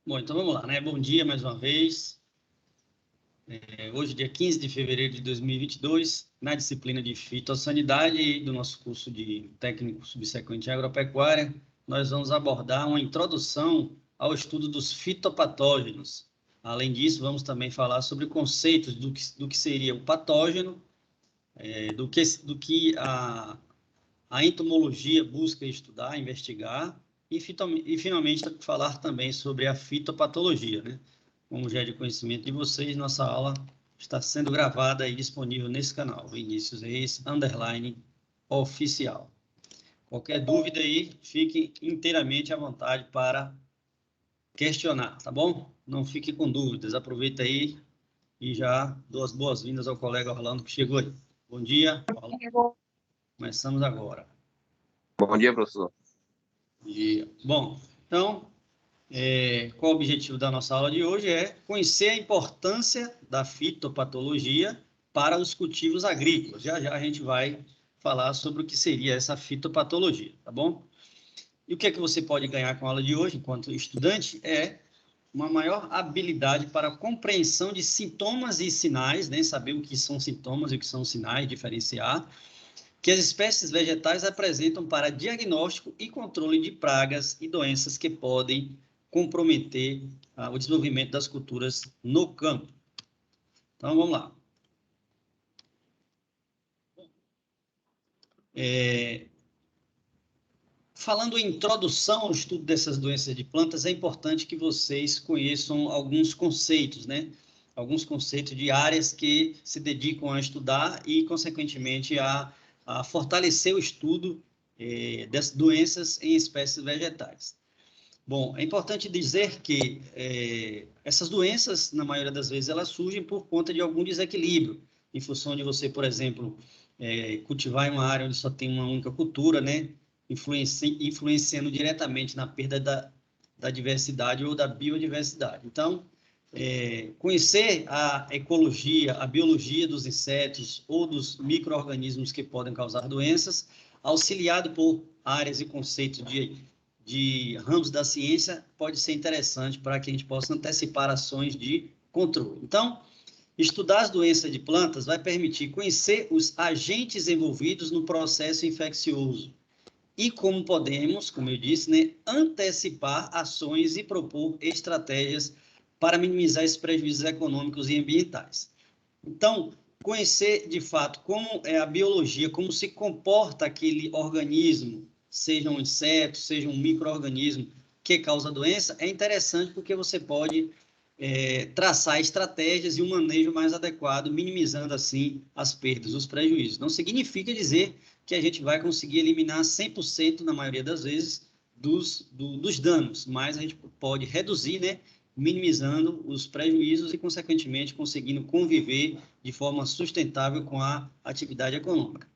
Bom, então vamos lá, né? Bom dia mais uma vez. Hoje, dia 15 de fevereiro de 2022, na disciplina de fitossanidade do nosso curso de técnico subsequente em agropecuária, nós vamos abordar uma introdução ao estudo dos fitopatógenos. Além disso, vamos também falar sobre conceitos do que seria o patógeno, do que a entomologia busca estudar, investigar, e finalmente falar também sobre a fitopatologia, né? Como já é de conhecimento de vocês, nossa aula está sendo gravada e disponível nesse canal, Vinícius Reis, _oficial. Qualquer dúvida aí, fique inteiramente à vontade para questionar, tá bom? Não fique com dúvidas, aproveita aí e já dou as boas-vindas ao colega Orlando que chegou aí. Bom dia, Orlando. Começamos agora. Bom dia, professor. Bom, então, qual o objetivo da nossa aula de hoje? É conhecer a importância da fitopatologia para os cultivos agrícolas. Já já a gente vai falar sobre o que seria essa fitopatologia, tá bom? E o que é que você pode ganhar com a aula de hoje, enquanto estudante, é uma maior habilidade para a compreensão de sintomas e sinais, né? Saber o que são sintomas e o que são sinais, diferenciar, que as espécies vegetais apresentam para diagnóstico e controle de pragas e doenças que podem comprometer o desenvolvimento das culturas no campo. Então, vamos lá. Falando em introdução ao estudo dessas doenças de plantas, é importante que vocês conheçam alguns conceitos, né? Alguns conceitos de áreas que se dedicam a estudar e, consequentemente, a fortalecer o estudo dessas doenças em espécies vegetais. Bom, é importante dizer que essas doenças, na maioria das vezes, elas surgem por conta de algum desequilíbrio, em função de você, por exemplo, cultivar em uma área onde só tem uma única cultura, né? Influenciando diretamente na perda da diversidade ou da biodiversidade. Então, conhecer a ecologia, a biologia dos insetos ou dos micro-organismos que podem causar doenças, auxiliado por áreas e conceitos de ramos da ciência, pode ser interessante para que a gente possa antecipar ações de controle. Então, estudar as doenças de plantas vai permitir conhecer os agentes envolvidos no processo infeccioso e como podemos, como eu disse, né, antecipar ações e propor estratégias para minimizar esses prejuízos econômicos e ambientais. Então, conhecer de fato como é a biologia, como se comporta aquele organismo, seja um inseto, seja um micro-organismo que causa a doença, é interessante porque você pode traçar estratégias e um manejo mais adequado, minimizando assim as perdas, os prejuízos. Não significa dizer que a gente vai conseguir eliminar 100% na maioria das vezes dos danos, mas a gente pode reduzir, né, minimizando os prejuízos e, consequentemente, conseguindo conviver de forma sustentável com a atividade econômica.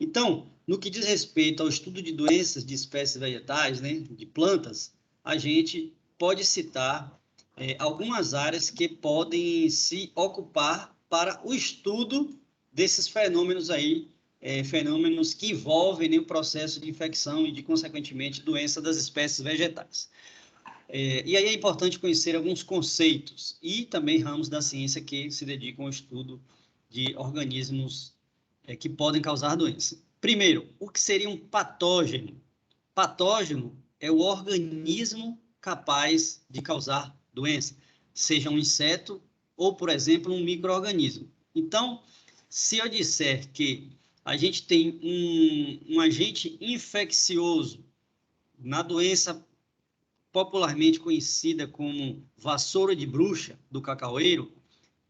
Então, no que diz respeito ao estudo de doenças de espécies vegetais, né, de plantas, a gente pode citar algumas áreas que podem se ocupar para o estudo desses fenômenos aí, fenômenos que envolvem, né, o processo de infecção e, consequentemente, doença das espécies vegetais. E aí é importante conhecer alguns conceitos e também ramos da ciência que se dedicam ao estudo de organismos que podem causar doença. Primeiro, o que seria um patógeno? Patógeno é o organismo capaz de causar doença, seja um inseto ou, por exemplo, um micro-organismo. Então, se eu disser que a gente tem um agente infeccioso na doença popularmente conhecida como vassoura de bruxa do cacaueiro,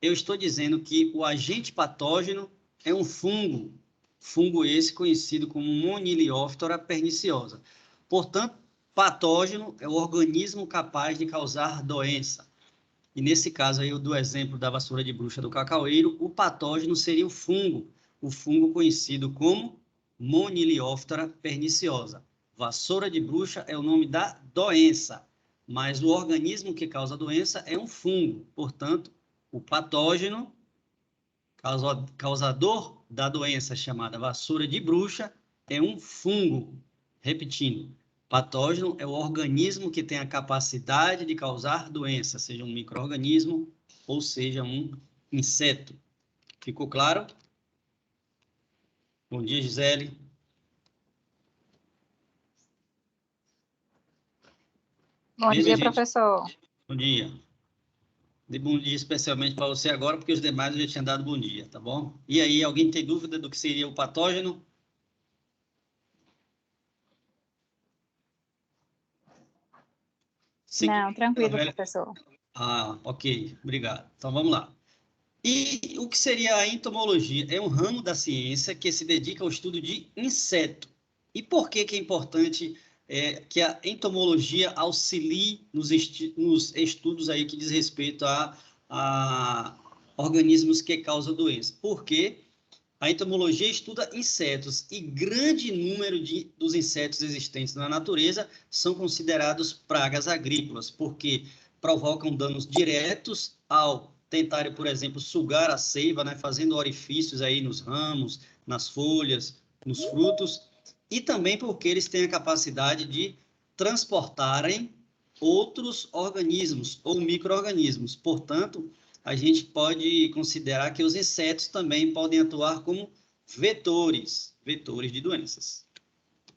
eu estou dizendo que o agente patógeno é um fungo esse conhecido como Monilióftora perniciosa. Portanto, patógeno é o organismo capaz de causar doença. E nesse caso aí, eu dou o exemplo da vassoura de bruxa do cacaueiro, o patógeno seria o fungo conhecido como Monilióftora perniciosa. Vassoura de bruxa é o nome da doença, mas o organismo que causa a doença é um fungo. Portanto, o patógeno causador da doença chamada vassoura de bruxa é um fungo. Repetindo, Patógeno é o organismo que tem a capacidade de causar doença, seja um micro-organismo ou seja um inseto. Ficou claro? Bom dia, Gisele. Bom dia, professor. Bom dia. Dei bom dia especialmente para você agora, porque os demais eu já tinha dado bom dia, tá bom? E aí, alguém tem dúvida do que seria o patógeno? Sim. Não, tranquilo, professor. Ah, ok. Obrigado. Então, vamos lá. E o que seria a entomologia? É um ramo da ciência que se dedica ao estudo de inseto. E por que é importante que a entomologia auxilie nos estudos aí que diz respeito a organismos que causam doença? Porque a entomologia estuda insetos e grande número dos insetos existentes na natureza são considerados pragas agrícolas, porque provocam danos diretos ao tentarem, por exemplo, sugar a seiva, né, fazendo orifícios aí nos ramos, nas folhas, nos frutos, e também porque eles têm a capacidade de transportarem outros organismos ou micro-organismos. Portanto, a gente pode considerar que os insetos também podem atuar como vetores de doenças.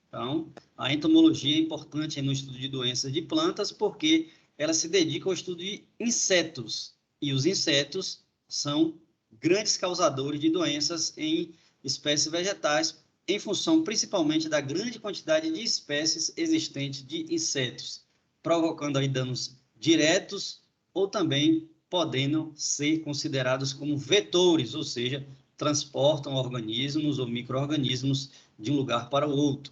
Então, a entomologia é importante no estudo de doenças de plantas porque ela se dedica ao estudo de insetos, e os insetos são grandes causadores de doenças em espécies vegetais, em função principalmente da grande quantidade de espécies existentes de insetos, provocando aí danos diretos ou também podendo ser considerados como vetores, ou seja, transportam organismos ou micro-organismos de um lugar para o outro.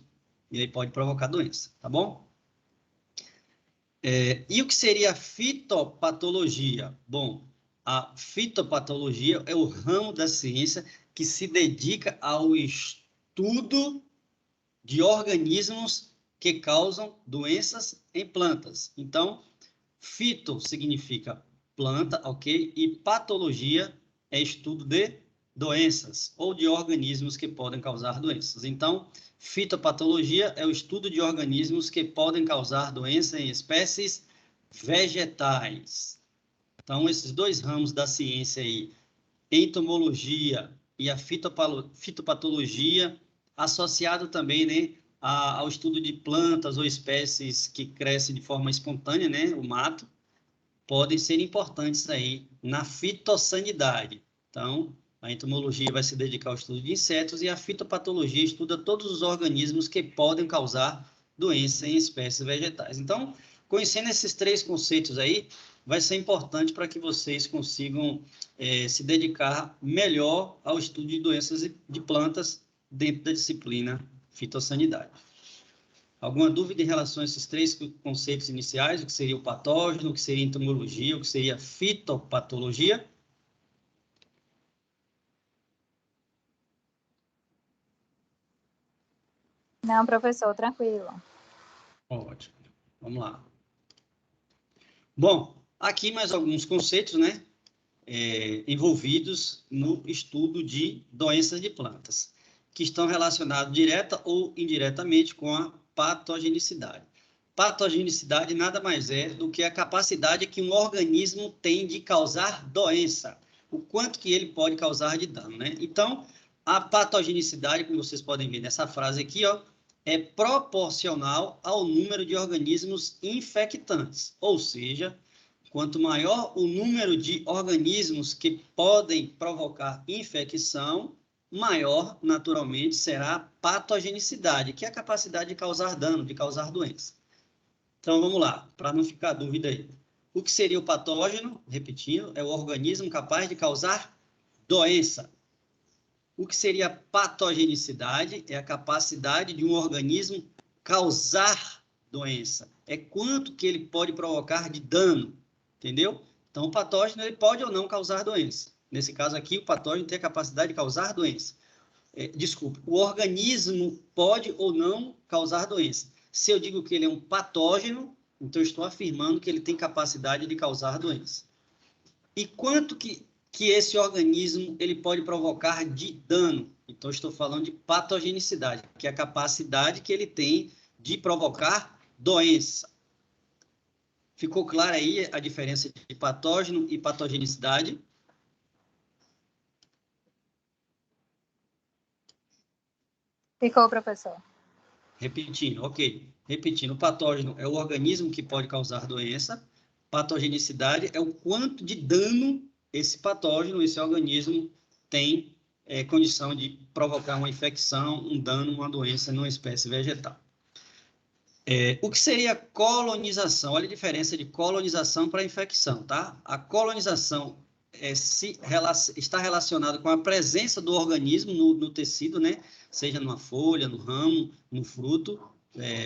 E aí pode provocar doença, tá bom? E o que seria a fitopatologia? Bom, a fitopatologia é o ramo da ciência que se dedica ao estudo de organismos que causam doenças em plantas. Então, fito significa planta, ok? E patologia é estudo de doenças ou de organismos que podem causar doenças. Então, fitopatologia é o estudo de organismos que podem causar doença em espécies vegetais. Então, esses dois ramos da ciência aí, entomologia e a fitopatologia, associado também, né, ao estudo de plantas ou espécies que crescem de forma espontânea, né, o mato, podem ser importantes aí na fitossanidade. Então, a entomologia vai se dedicar ao estudo de insetos e a fitopatologia estuda todos os organismos que podem causar doença em espécies vegetais. Então, conhecendo esses três conceitos aí, vai ser importante para que vocês consigam se dedicar melhor ao estudo de doenças de plantas dentro da disciplina fitossanidade. Alguma dúvida em relação a esses três conceitos iniciais, o que seria o patógeno, o que seria entomologia, o que seria fitopatologia? Não, professor, tranquilo. Ótimo. Vamos lá. Bom, aqui mais alguns conceitos, né, envolvidos no estudo de doenças de plantas, que estão relacionados direta ou indiretamente com a patogenicidade. Patogenicidade nada mais é do que a capacidade que um organismo tem de causar doença, o quanto que ele pode causar de dano, né? Então, a patogenicidade, como vocês podem ver nessa frase aqui, ó, é proporcional ao número de organismos infectantes, ou seja, quanto maior o número de organismos que podem provocar infecção, maior, naturalmente, será a patogenicidade, que é a capacidade de causar dano, de causar doença. Então, vamos lá, para não ficar dúvida aí. O que seria o patógeno? Repetindo, é o organismo capaz de causar doença. O que seria a patogenicidade? É a capacidade de um organismo causar doença. É quanto que ele pode provocar de dano, entendeu? Então, o patógeno ele pode ou não causar doença. Nesse caso aqui, o patógeno tem a capacidade de causar doença. Desculpe, o organismo pode ou não causar doença. Se eu digo que ele é um patógeno, então eu estou afirmando que ele tem capacidade de causar doença. E quanto que esse organismo ele pode provocar de dano? Então, eu estou falando de patogenicidade, que é a capacidade que ele tem de provocar doença. Ficou clara aí a diferença de patógeno e patogenicidade? Ficou, professor. Repetindo, ok. Repetindo, o patógeno é o organismo que pode causar doença. Patogenicidade é o quanto de dano esse patógeno, esse organismo tem condição de provocar uma infecção, um dano, uma doença numa espécie vegetal. O que seria colonização? Olha a diferença de colonização para infecção, tá? A colonização está relacionada com a presença do organismo no tecido, né? Seja numa folha, no ramo, no fruto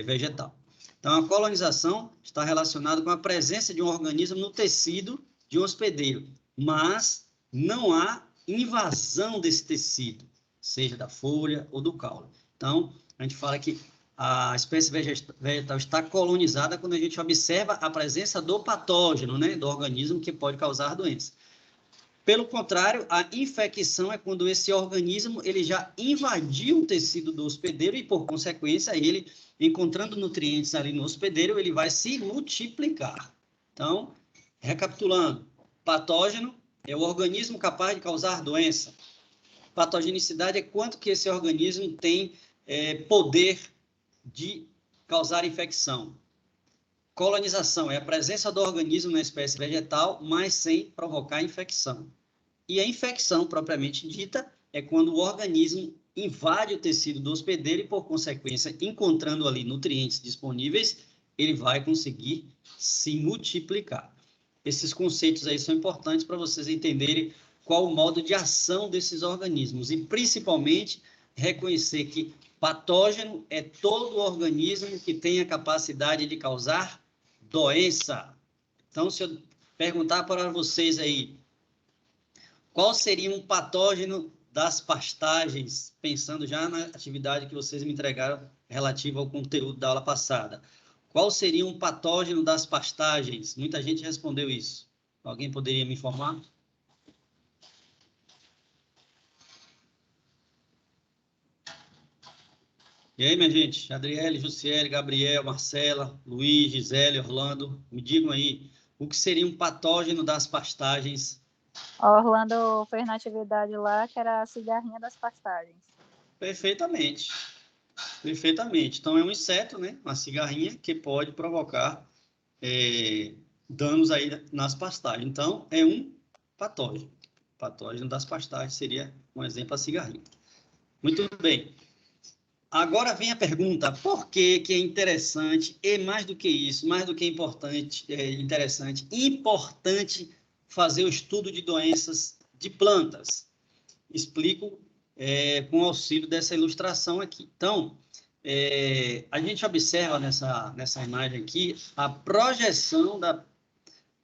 vegetal. Então, a colonização está relacionada com a presença de um organismo no tecido de um hospedeiro, mas não há invasão desse tecido, seja da folha ou do caule. Então, a gente fala que a espécie vegetal está colonizada quando a gente observa a presença do patógeno, né, do organismo que pode causar doença. Pelo contrário, a infecção é quando esse organismo ele já invadiu o tecido do hospedeiro e, por consequência, ele, encontrando nutrientes ali no hospedeiro, ele vai se multiplicar. Então, recapitulando, patógeno é o organismo capaz de causar doença. Patogenicidade é quanto que esse organismo tem poder de causar infecção. Colonização é a presença do organismo na espécie vegetal, mas sem provocar infecção. E a infecção, propriamente dita, é quando o organismo invade o tecido do hospedeiro e, por consequência, encontrando ali nutrientes disponíveis, ele vai conseguir se multiplicar. Esses conceitos aí são importantes para vocês entenderem qual o modo de ação desses organismos e, principalmente, reconhecer que patógeno é todo organismo que tem a capacidade de causar doença. Então, se eu perguntar para vocês aí, qual seria um patógeno das pastagens, pensando já na atividade que vocês me entregaram relativa ao conteúdo da aula passada? Qual seria um patógeno das pastagens? Muita gente respondeu isso. Alguém poderia me informar? E aí, minha gente? Adriele, Jussiele, Gabriel, Marcela, Luiz, Gisele, Orlando, me digam aí, o que seria um patógeno das pastagens? Orlando fez na atividade lá, que era a cigarrinha das pastagens. Perfeitamente. Perfeitamente. Então, é um inseto, né? Uma cigarrinha que pode provocar danos aí nas pastagens. Então, é um patógeno. Patógeno das pastagens seria um exemplo, a cigarrinha. Muito bem. Agora vem a pergunta, por que é interessante, e mais do que isso, mais do que importante fazer o estudo de doenças de plantas? Explico com o auxílio dessa ilustração aqui. Então, a gente observa nessa imagem aqui a projeção da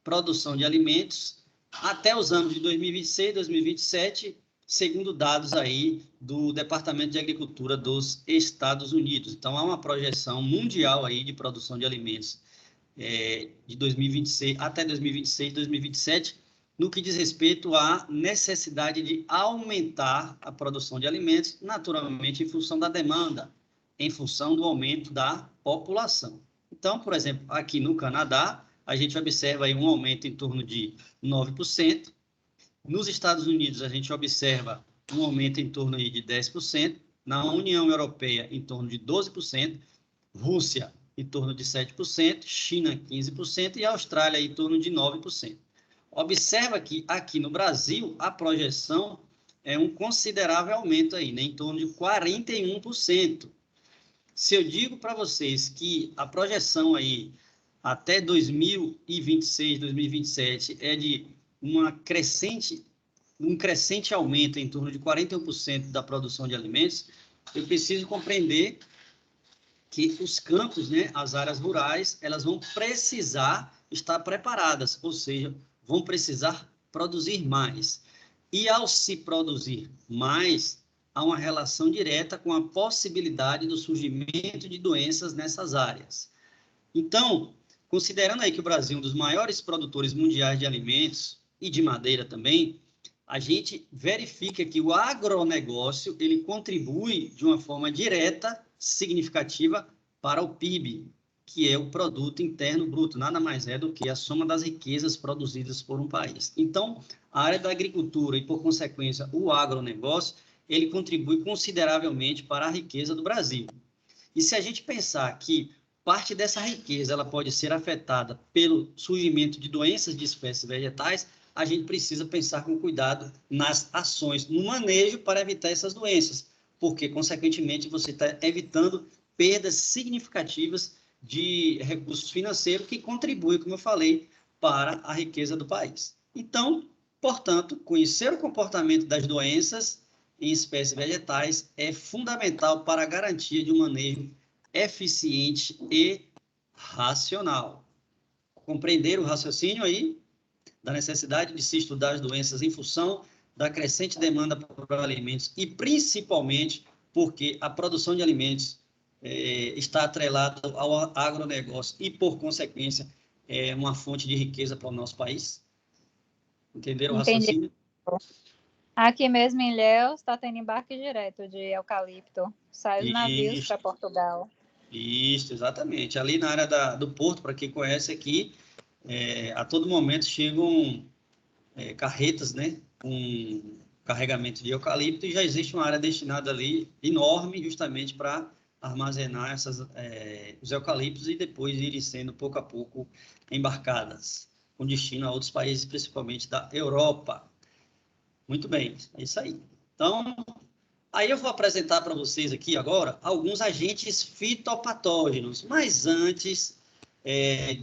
produção de alimentos até os anos de 2026, 2027, segundo dados aí do Departamento de Agricultura dos Estados Unidos. Então, há uma projeção mundial aí de produção de alimentos de 2026 até 2026, 2027, no que diz respeito à necessidade de aumentar a produção de alimentos, naturalmente em função da demanda, em função do aumento da população. Então, por exemplo, aqui no Canadá, a gente observa aí um aumento em torno de 9%. Nos Estados Unidos, a gente observa um aumento em torno aí de 10%. Na União Europeia, em torno de 12%. Rússia, em torno de 7%. China, 15%. E Austrália, em torno de 9%. Observa que aqui no Brasil, a projeção é um considerável aumento aí, né? Em torno de 41%. Se eu digo para vocês que a projeção aí até 2026, 2027 é de um crescente aumento em torno de 41% da produção de alimentos, eu preciso compreender que os campos, né, as áreas rurais, elas vão precisar estar preparadas, ou seja, vão precisar produzir mais. E ao se produzir mais, há uma relação direta com a possibilidade do surgimento de doenças nessas áreas. Então, considerando aí que o Brasil é um dos maiores produtores mundiais de alimentos e de madeira também, a gente verifica que o agronegócio ele contribui de uma forma direta, significativa, para o PIB, que é o Produto Interno Bruto, nada mais é do que a soma das riquezas produzidas por um país. Então, a área da agricultura e, por consequência, o agronegócio, ele contribui consideravelmente para a riqueza do Brasil. E se a gente pensar que parte dessa riqueza ela pode ser afetada pelo surgimento de doenças de espécies vegetais, a gente precisa pensar com cuidado nas ações, no manejo para evitar essas doenças, porque, consequentemente, você está evitando perdas significativas de recursos financeiros que contribuem, como eu falei, para a riqueza do país. Então, portanto, conhecer o comportamento das doenças em espécies vegetais é fundamental para a garantia de um manejo eficiente e racional. Compreender o raciocínio aí da necessidade de se estudar as doenças em função da crescente demanda por alimentos e principalmente porque a produção de alimentos está atrelada ao agronegócio e, por consequência, é uma fonte de riqueza para o nosso país. Entenderam o raciocínio? Aqui mesmo em Ilhéus está tendo embarque direto de eucalipto. Sai os navios para Portugal. Isso, exatamente. Ali na área do porto, para quem conhece aqui, a todo momento chegam carretas, né, com carregamento de eucalipto, e já existe uma área destinada ali enorme justamente para armazenar os eucaliptos e depois irem sendo pouco a pouco embarcadas com destino a outros países, principalmente da Europa. Muito bem, é isso aí. Então, aí eu vou apresentar para vocês aqui agora alguns agentes fitopatógenos, mas antes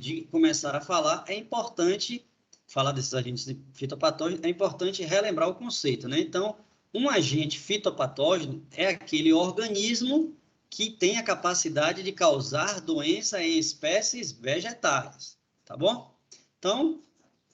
de começar a falar, é importante falar desses agentes fitopatógenos, é importante relembrar o conceito, né? Então, um agente fitopatógeno é aquele organismo que tem a capacidade de causar doença em espécies vegetais, tá bom? Então,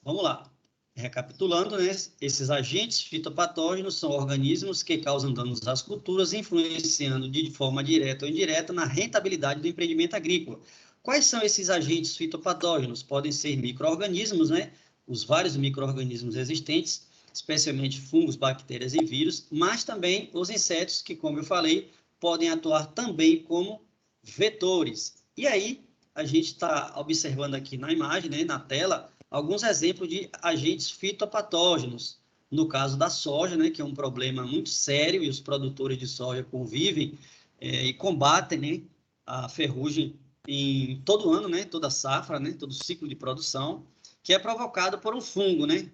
vamos lá. Recapitulando, né? Esses agentes fitopatógenos são organismos que causam danos às culturas, influenciando de forma direta ou indireta na rentabilidade do empreendimento agrícola. Quais são esses agentes fitopatógenos? Podem ser micro-organismos, né? Os vários micro-organismos existentes, especialmente fungos, bactérias e vírus, mas também os insetos, que, como eu falei, podem atuar também como vetores. E aí, a gente está observando aqui na imagem, né, na tela, alguns exemplos de agentes fitopatógenos. No caso da soja, né, que é um problema muito sério, e os produtores de soja convivem e combatem, né, a ferrugem em todo ano, né, toda safra, né, todo ciclo de produção, que é provocado por um fungo, né?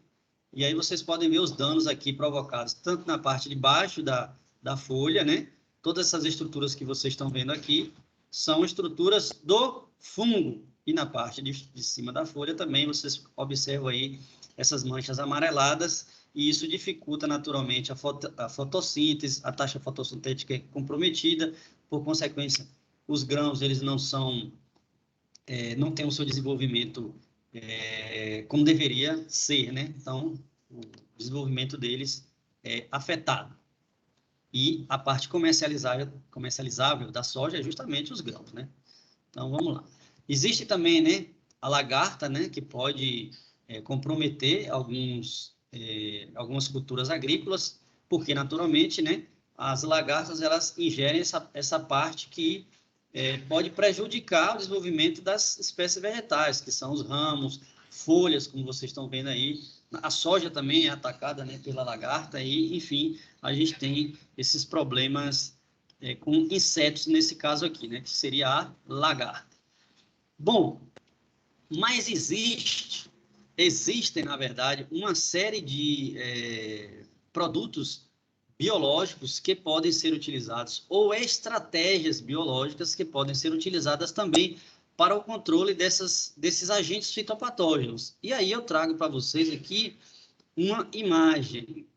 E aí vocês podem ver os danos aqui provocados, tanto na parte de baixo da folha, né? Todas essas estruturas que vocês estão vendo aqui são estruturas do fungo. E na parte de cima da folha também vocês observam aí essas manchas amareladas, e isso dificulta naturalmente a fotossíntese, a taxa fotossintética é comprometida, por consequência, os grãos eles não têm o seu desenvolvimento como deveria ser, né? Então, o desenvolvimento deles é afetado. E a parte comercializável da soja é justamente os grãos, né? Então, vamos lá. Existe também, né, a lagarta, né, que pode comprometer algumas culturas agrícolas, porque, naturalmente, né, as lagartas, elas ingerem essa parte que pode prejudicar o desenvolvimento das espécies vegetais, que são os ramos, folhas, como vocês estão vendo aí. A soja também é atacada, né, pela lagarta, e, enfim, a gente tem esses problemas com insetos nesse caso aqui, né, que seria a lagarta. Bom, mas existem, na verdade, uma série de produtos biológicos que podem ser utilizados, ou estratégias biológicas que podem ser utilizadas também para o controle desses agentes fitopatógenos. E aí eu trago para vocês aqui uma imagem.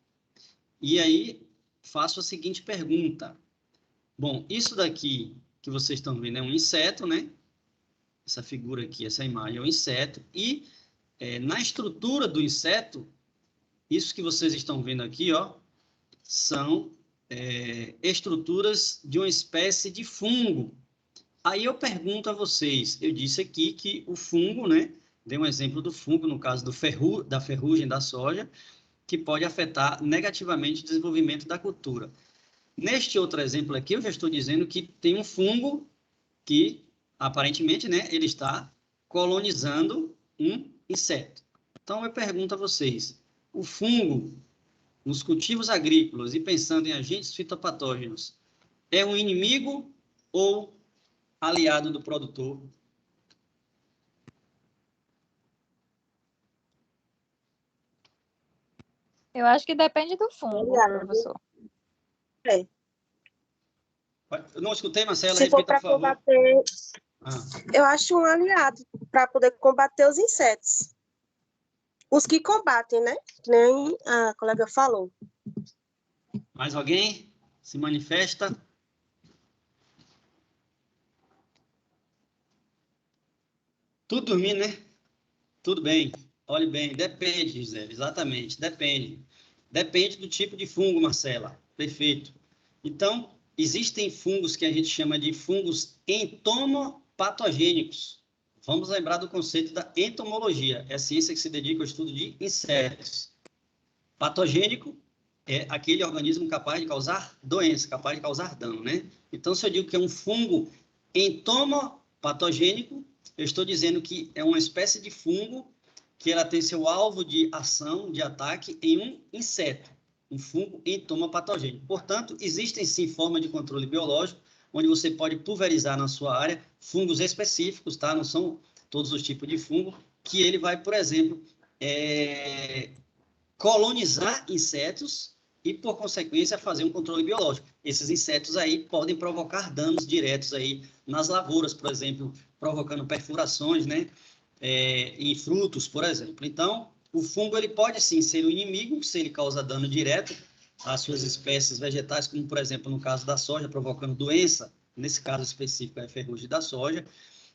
E aí faço a seguinte pergunta. Bom, isso daqui que vocês estão vendo é um inseto, né? Essa figura aqui, essa imagem é um inseto. E na estrutura do inseto, isso que vocês estão vendo aqui, ó, são estruturas de uma espécie de fungo. Aí eu pergunto a vocês, eu disse aqui que o fungo, né, dei um exemplo do fungo, no caso da ferrugem da soja, que pode afetar negativamente o desenvolvimento da cultura. Neste outro exemplo aqui, eu já estou dizendo que tem um fungo que Aparentemente, né, ele está colonizando um inseto. Então, eu pergunto a vocês, o fungo nos cultivos agrícolas e pensando em agentes fitopatógenos, é um inimigo ou aliado do produtor? Eu acho que depende do fungo, professor. É. Eu não escutei, Marcela, Se for repita, para por favor. combater, Ah, eu acho um aliado para poder combater os insetos. Os que combatem, né? Que nem a colega falou. mais alguém se manifesta? Tudo dormindo, né? Tudo bem. Olhe bem, depende, José, exatamente, depende. Depende do tipo de fungo, Marcela. Perfeito. Então, existem fungos que a gente chama de fungos entomopatogênicos. Vamos lembrar do conceito da entomologia, é a ciência que se dedica ao estudo de insetos. Patogênico é aquele organismo capaz de causar doença, capaz de causar dano, né? Então, se eu digo que é um fungo entomopatogênico, eu estou dizendo que é uma espécie de fungo que ela tem seu alvo de ação, de ataque em um inseto, um fungo entomopatogênico. Portanto, existem sim formas de controle biológico, onde você pode pulverizar na sua área fungos específicos, tá? Não são todos os tipos de fungo, que ele vai, por exemplo, colonizar insetos e, por consequência, fazer um controle biológico. Esses insetos aí podem provocar danos diretos aí nas lavouras, por exemplo, provocando perfurações, né? Em frutos, por exemplo. Então, o fungo ele pode sim ser o inimigo, se ele causa dano direto às suas espécies vegetais, como, por exemplo, no caso da soja, provocando doença, nesse caso específico é a ferrugem da soja,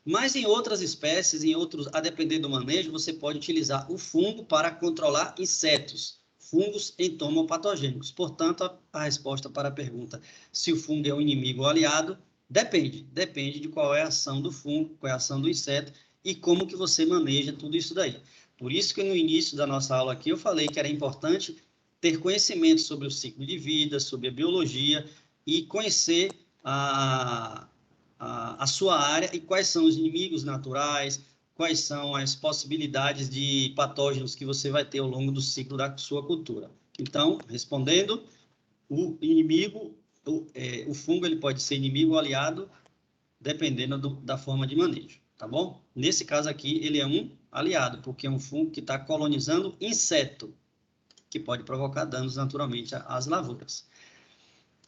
mas em outras espécies, em outros, a depender do manejo, você pode utilizar o fungo para controlar insetos, fungos entomopatogênicos. Portanto, a resposta para a pergunta se o fungo é um inimigo ou aliado, depende de qual é a ação do fungo, qual é a ação do inseto e como que você maneja tudo isso daí. Por isso que no início da nossa aula aqui eu falei que era importante ter conhecimento sobre o ciclo de vida, sobre a biologia e conhecer a sua área e quais são os inimigos naturais, quais são as possibilidades de patógenos que você vai ter ao longo do ciclo da sua cultura. Então, respondendo, o inimigo, o fungo ele pode ser inimigo ou aliado, dependendo da forma de manejo, tá bom? Nesse caso aqui, ele é um aliado, porque é um fungo que está colonizando inseto, que pode provocar danos naturalmente às lavouras.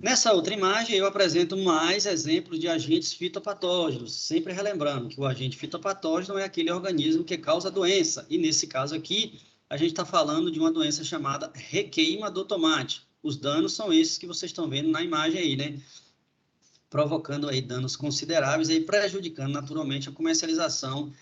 Nessa outra imagem, eu apresento mais exemplos de agentes fitopatógenos, sempre relembrando que o agente fitopatógeno é aquele organismo que causa doença, e nesse caso aqui, a gente está falando de uma doença chamada requeima do tomate. Os danos são esses que vocês estão vendo na imagem aí, né? Provocando aí danos consideráveis e prejudicando naturalmente a comercialização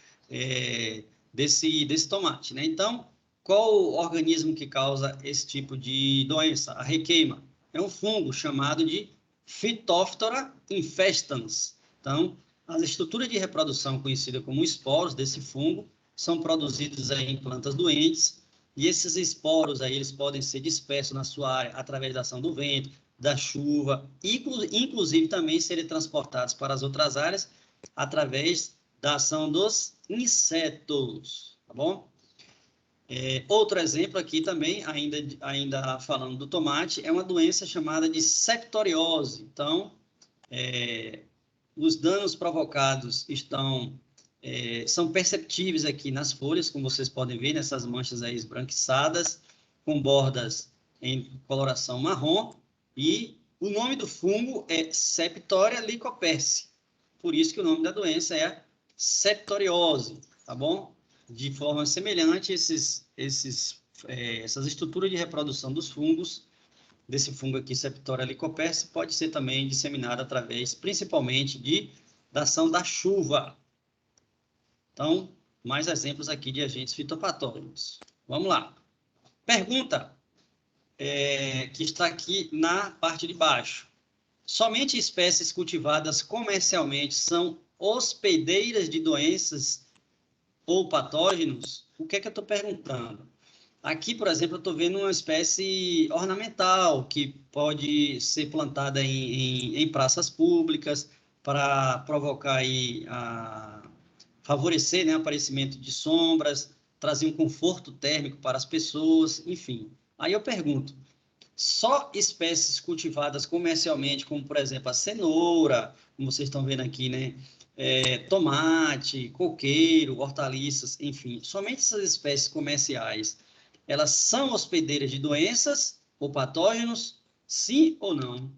desse tomate, né? Então, qual o organismo que causa esse tipo de doença? A requeima. É um fungo chamado de Phytophthora infestans. Então, as estruturas de reprodução conhecidas como esporos desse fungo são produzidos aí em plantas doentes e esses esporos aí eles podem ser dispersos na sua área através da ação do vento, da chuva, inclusive também serem transportados para as outras áreas através da ação dos insetos, tá bom? Outro exemplo aqui também, ainda falando do tomate, é uma doença chamada de septoriose. Então, os danos provocados são perceptíveis aqui nas folhas, como vocês podem ver, nessas manchas aí esbranquiçadas, com bordas em coloração marrom, e o nome do fungo é Septoria lycoperse. Por isso que o nome da doença é septoriose, tá bom? De forma semelhante, essas estruturas de reprodução dos fungos, desse fungo aqui, Septoria lycoperse, pode ser também disseminada através, principalmente, da ação da chuva. Então, mais exemplos aqui de agentes fitopatógenos. Vamos lá. Pergunta que está aqui na parte de baixo. Somente espécies cultivadas comercialmente são hospedeiras de doenças ou patógenos? O que é que eu estou perguntando? Aqui, por exemplo, eu estou vendo uma espécie ornamental que pode ser plantada em praças públicas, para provocar aí, favorecer, né, o aparecimento de sombras, trazer um conforto térmico para as pessoas, enfim. Aí eu pergunto, só espécies cultivadas comercialmente, como, por exemplo, a cenoura, como vocês estão vendo aqui, né? Tomate, coqueiro, hortaliças, enfim, somente essas espécies comerciais, elas são hospedeiras de doenças ou patógenos, sim ou não?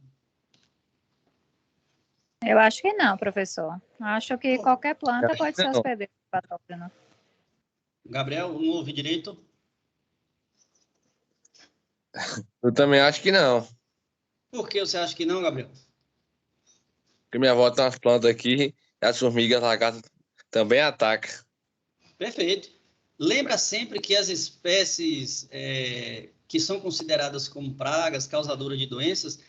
Eu acho que não, professor. Acho que qualquer planta pode ser hospedeira de patógeno. Gabriel, não ouvi direito? Eu também acho que não. Por que você acha que não, Gabriel? Porque minha avó tem umas plantas aqui e as formigas lagartas também atacam. Perfeito. Lembra sempre que as espécies que são consideradas como pragas, causadoras de doenças,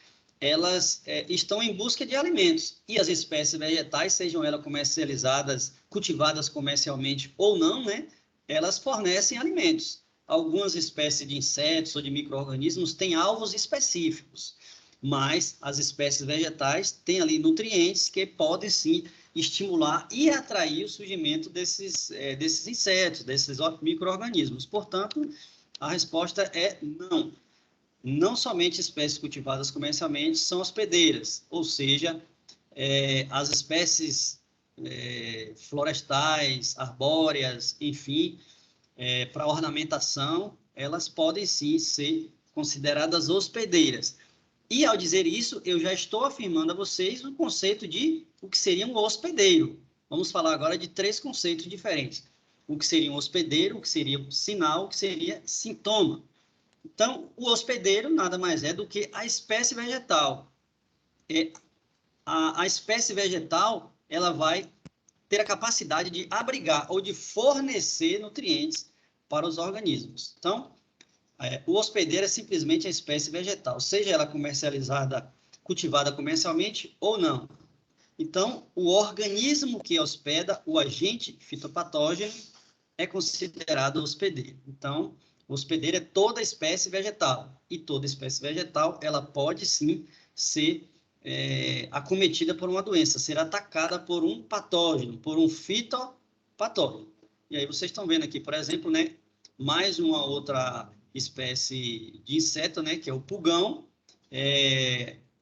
elas estão em busca de alimentos. E as espécies vegetais, sejam elas comercializadas, cultivadas comercialmente ou não, né, elas fornecem alimentos. Algumas espécies de insetos ou de micro-organismos têm alvos específicos, mas as espécies vegetais têm ali nutrientes que podem, sim, estimular e atrair o surgimento desses insetos, desses micro-organismos. Portanto, a resposta é não. Não somente espécies cultivadas comercialmente são hospedeiras, ou seja, as espécies florestais, arbóreas, enfim, para ornamentação, elas podem sim ser consideradas hospedeiras. E, ao dizer isso, eu já estou afirmando a vocês o conceito de o que seria um hospedeiro. Vamos falar agora de 3 conceitos diferentes. O que seria um hospedeiro, o que seria um sinal, o que seria sintoma. Então, o hospedeiro nada mais é do que a espécie vegetal. A espécie vegetal, ela vai ter a capacidade de abrigar ou de fornecer nutrientes para os organismos. Então, o hospedeiro é simplesmente a espécie vegetal, seja ela comercializada, cultivada comercialmente ou não. Então, o organismo que hospeda o agente fitopatógeno é considerado hospedeiro. Então, o hospedeiro é toda espécie vegetal. E toda espécie vegetal, ela pode sim ser acometida por uma doença, ser atacada por um patógeno, por um fitopatógeno. E aí vocês estão vendo aqui, por exemplo, né, mais uma outra espécie de inseto, né, que é o pulgão,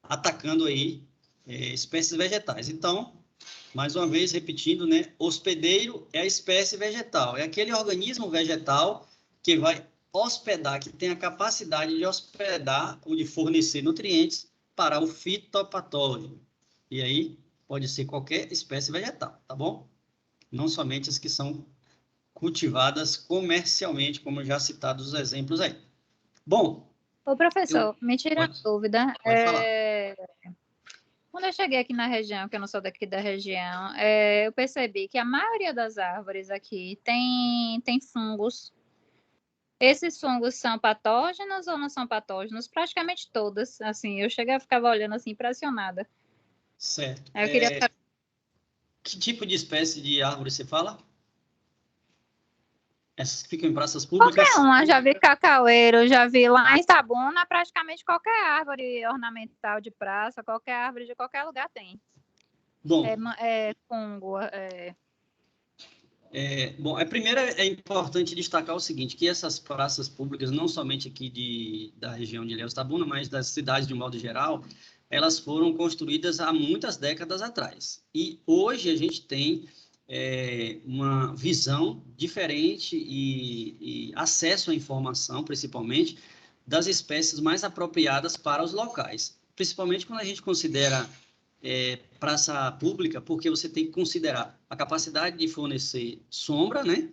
atacando aí espécies vegetais. Então, mais uma vez, repetindo, né, hospedeiro é a espécie vegetal, é aquele organismo vegetal que vai hospedar, que tem a capacidade de hospedar ou de fornecer nutrientes para o fitopatógeno. E aí, pode ser qualquer espécie vegetal, tá bom? Não somente as que são cultivadas comercialmente, como já citados os exemplos aí. Bom... Ô, professor, me tira a dúvida. Pode falar. Quando eu cheguei aqui na região, que eu não sou daqui da região, eu percebi que a maioria das árvores aqui tem fungos. Esses fungos são patógenos ou não são patógenos? Praticamente todas, assim, eu ficava olhando assim, impressionada. Certo. Aí eu queria saber... Que tipo de espécie de árvore você fala? Essas que ficam em praças públicas? Qualquer uma, já vi cacaueiro, já vi lá em Itabuna, praticamente qualquer árvore ornamental de praça, qualquer árvore de qualquer lugar tem. Bom, fungo, Bom, primeiro é importante destacar o seguinte, que essas praças públicas, não somente aqui da região de Ilhéus Tabuna, mas das cidades de um modo geral, elas foram construídas há muitas décadas atrás. E hoje a gente tem uma visão diferente e acesso à informação, principalmente, das espécies mais apropriadas para os locais. Principalmente quando a gente considera praça pública, porque você tem que considerar a capacidade de fornecer sombra, né?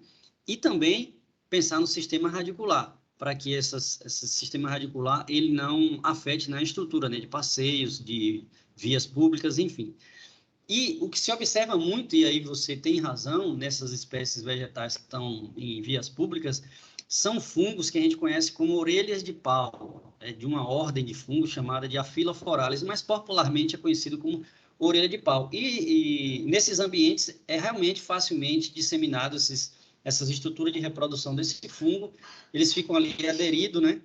E também pensar no sistema radicular, para que esse sistema radicular ele não afete na estrutura, né? De passeios, de vias públicas, enfim. E o que se observa muito, e aí você tem razão, nessas espécies vegetais que estão em vias públicas, são fungos que a gente conhece como orelhas de pau, de uma ordem de fungos chamada de Aphilophorales, mas popularmente é conhecido como orelha de pau. E nesses ambientes é realmente facilmente disseminado essas estruturas de reprodução desse fungo, eles ficam ali aderidos, né,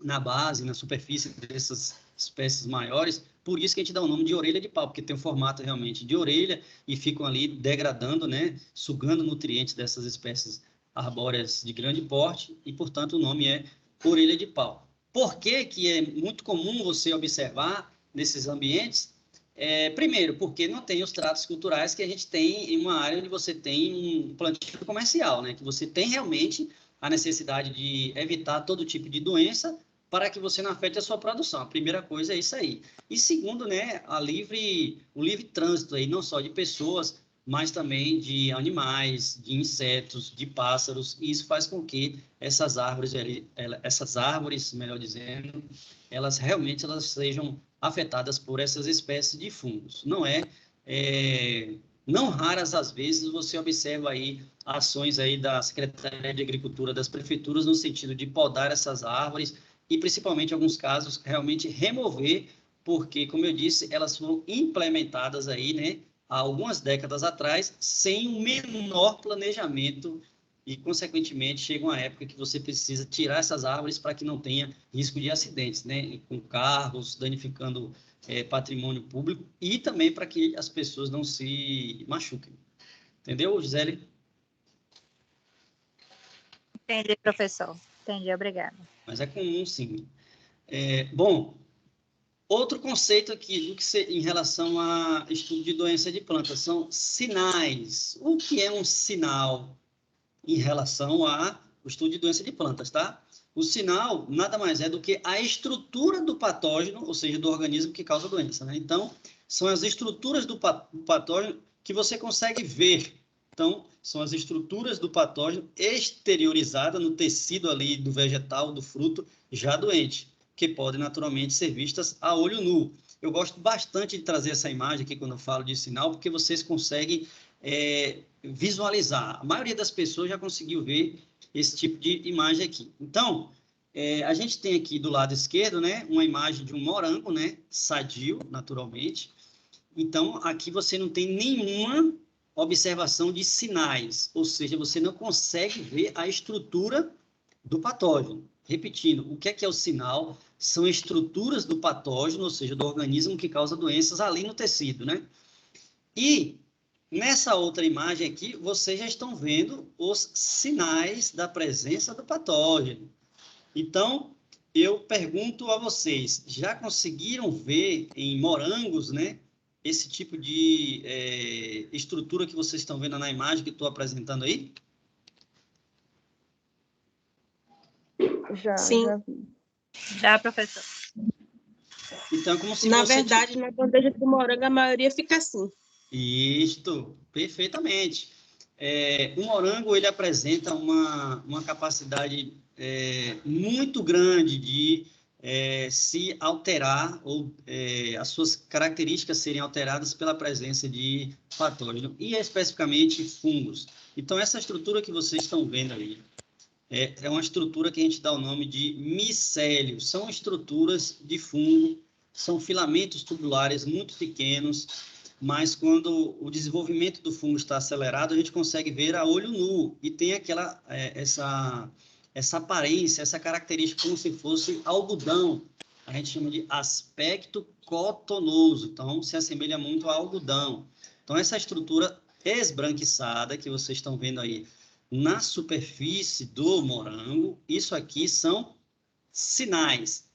na base, na superfície dessas espécies maiores, Por isso que a gente dá o nome de orelha de pau, porque tem um formato realmente de orelha e ficam ali degradando, né, sugando nutrientes dessas espécies arbóreas de grande porte e, portanto, o nome é orelha de pau. Por que que é muito comum você observar nesses ambientes? Primeiro, porque não tem os tratos culturais que a gente tem em uma área onde você tem um plantio comercial, né? Que você tem realmente a necessidade de evitar todo tipo de doença para que você não afete a sua produção. A primeira coisa é isso aí. E segundo, né, o livre trânsito aí, não só de pessoas, mas também de animais, de insetos, de pássaros, e isso faz com que essas árvores, melhor dizendo, elas realmente sejam afetadas por essas espécies de fungos. Não raras às vezes você observa aí ações aí da Secretaria de Agricultura das prefeituras no sentido de podar essas árvores e principalmente em alguns casos realmente remover, porque como eu disse, elas foram implementadas aí, né, há algumas décadas atrás sem um menor planejamento e, consequentemente, chega uma época que você precisa tirar essas árvores para que não tenha risco de acidentes, né? Com carros danificando patrimônio público e também para que as pessoas não se machuquem. Entendeu, Gisele? Entendi, professor. Entendi, obrigada. Mas é comum, sim. Bom, outro conceito aqui em relação a estudo de doença de plantas são sinais. O que é um sinal em relação ao estudo de doença de plantas, tá? O sinal nada mais é do que a estrutura do patógeno, ou seja, do organismo que causa a doença, né? Então, são as estruturas do patógeno que você consegue ver. Então, são as estruturas do patógeno exteriorizadas no tecido ali do vegetal, do fruto, já doente, que podem naturalmente ser vistas a olho nu. Eu gosto bastante de trazer essa imagem aqui quando eu falo de sinal, porque vocês conseguem visualizar. A maioria das pessoas já conseguiu ver esse tipo de imagem aqui. Então, a gente tem aqui do lado esquerdo, né, uma imagem de um morango, né, sadio, naturalmente. Então, aqui você não tem nenhuma observação de sinais, ou seja, você não consegue ver a estrutura do patógeno. Repetindo, o que é o sinal? São estruturas do patógeno, ou seja, do organismo que causa doenças ali no tecido, né? E nessa outra imagem aqui, vocês já estão vendo os sinais da presença do patógeno. Então, eu pergunto a vocês, já conseguiram ver em morangos, né, esse tipo de estrutura que vocês estão vendo na imagem que estou apresentando aí? Sim. Já vi. Já, professor. Então, é como se Na você... verdade, na bandeja de morango, a maioria fica assim. Isto, perfeitamente. O morango, ele apresenta uma capacidade muito grande de se alterar, ou as suas características serem alteradas pela presença de patógeno, e especificamente fungos. Então, essa estrutura que vocês estão vendo ali, é uma estrutura que a gente dá o nome de micélio. São estruturas de fungo, são filamentos tubulares muito pequenos, mas quando o desenvolvimento do fungo está acelerado, a gente consegue ver a olho nu e tem essa aparência, essa característica como se fosse algodão. A gente chama de aspecto cotonoso, então se assemelha muito a algodão. Então essa estrutura esbranquiçada que vocês estão vendo aí na superfície do morango, isso aqui são sinais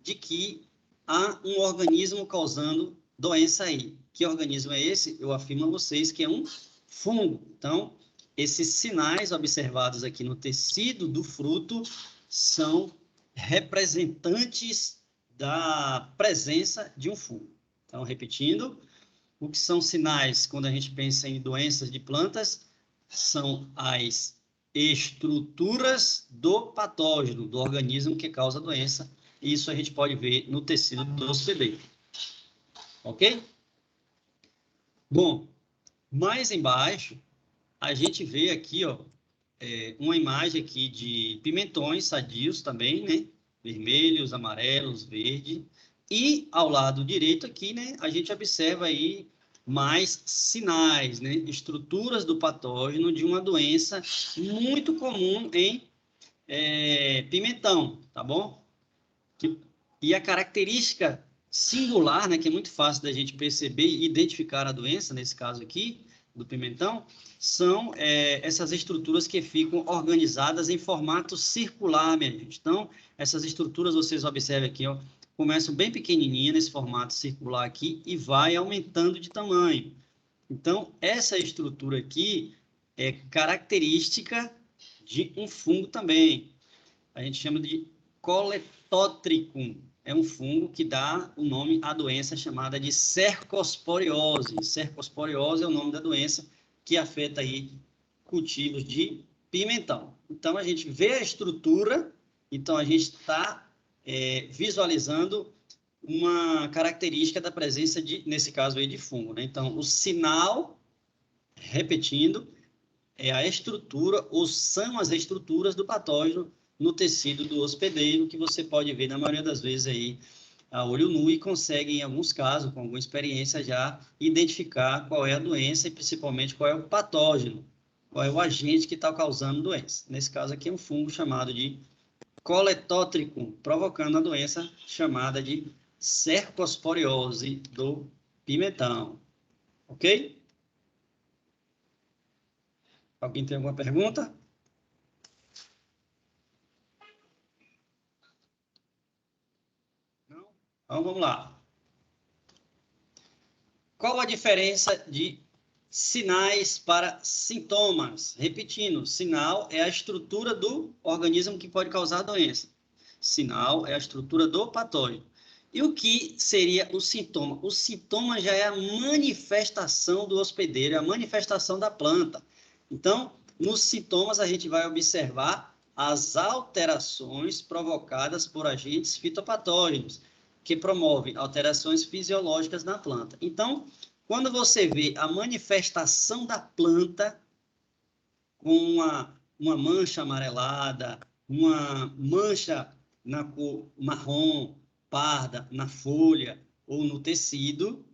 de que há um organismo causando doença aí. Que organismo é esse? Eu afirmo a vocês que é um fungo. Então, esses sinais observados aqui no tecido do fruto são representantes da presença de um fungo. Então, repetindo, o que são sinais quando a gente pensa em doenças de plantas? São as estruturas do patógeno, do organismo que causa a doença. Isso a gente pode ver no tecido do hospedeiro. Ok? Bom, mais embaixo, a gente vê aqui, ó, uma imagem aqui de pimentões sadios também, né? Vermelhos, amarelos, verde. E ao lado direito aqui, né, a gente observa aí mais sinais, né? Estruturas do patógeno de uma doença muito comum em pimentão, tá bom? E a característica singular, né, que é muito fácil da gente perceber e identificar a doença, nesse caso aqui, do pimentão, são essas estruturas que ficam organizadas em formato circular, minha gente. Então, essas estruturas, vocês observam aqui, ó, começam bem pequenininha nesse formato circular aqui e vai aumentando de tamanho. Então, essa estrutura aqui é característica de um fungo também. A gente chama de Coletótricum. É um fungo que dá o nome à doença chamada de cercosporiose. Cercosporiose é o nome da doença que afeta aí cultivos de pimentão. Então, a gente vê a estrutura, então a gente está visualizando uma característica da presença de, nesse caso aí, de fungo, né? Então, o sinal, repetindo, é a estrutura, ou são as estruturas do patógeno no tecido do hospedeiro, que você pode ver, na maioria das vezes, aí, a olho nu, e consegue, em alguns casos, com alguma experiência, já identificar qual é a doença e, principalmente, qual é o patógeno, qual é o agente que está causando doença. Nesse caso aqui, é um fungo chamado de Coletótricum, provocando a doença chamada de cercosporiose do pimentão. Ok? Alguém tem alguma pergunta? Não? Então, vamos lá. Qual a diferença de sinais para sintomas? Repetindo, sinal é a estrutura do organismo que pode causar a doença. Sinal é a estrutura do patógeno. E o que seria o sintoma? O sintoma já é a manifestação do hospedeiro, a manifestação da planta. Então, nos sintomas, a gente vai observar as alterações provocadas por agentes fitopatógenos, que promovem alterações fisiológicas na planta. Então, quando você vê a manifestação da planta com uma mancha amarelada, uma mancha na cor marrom, parda, na folha ou no tecido,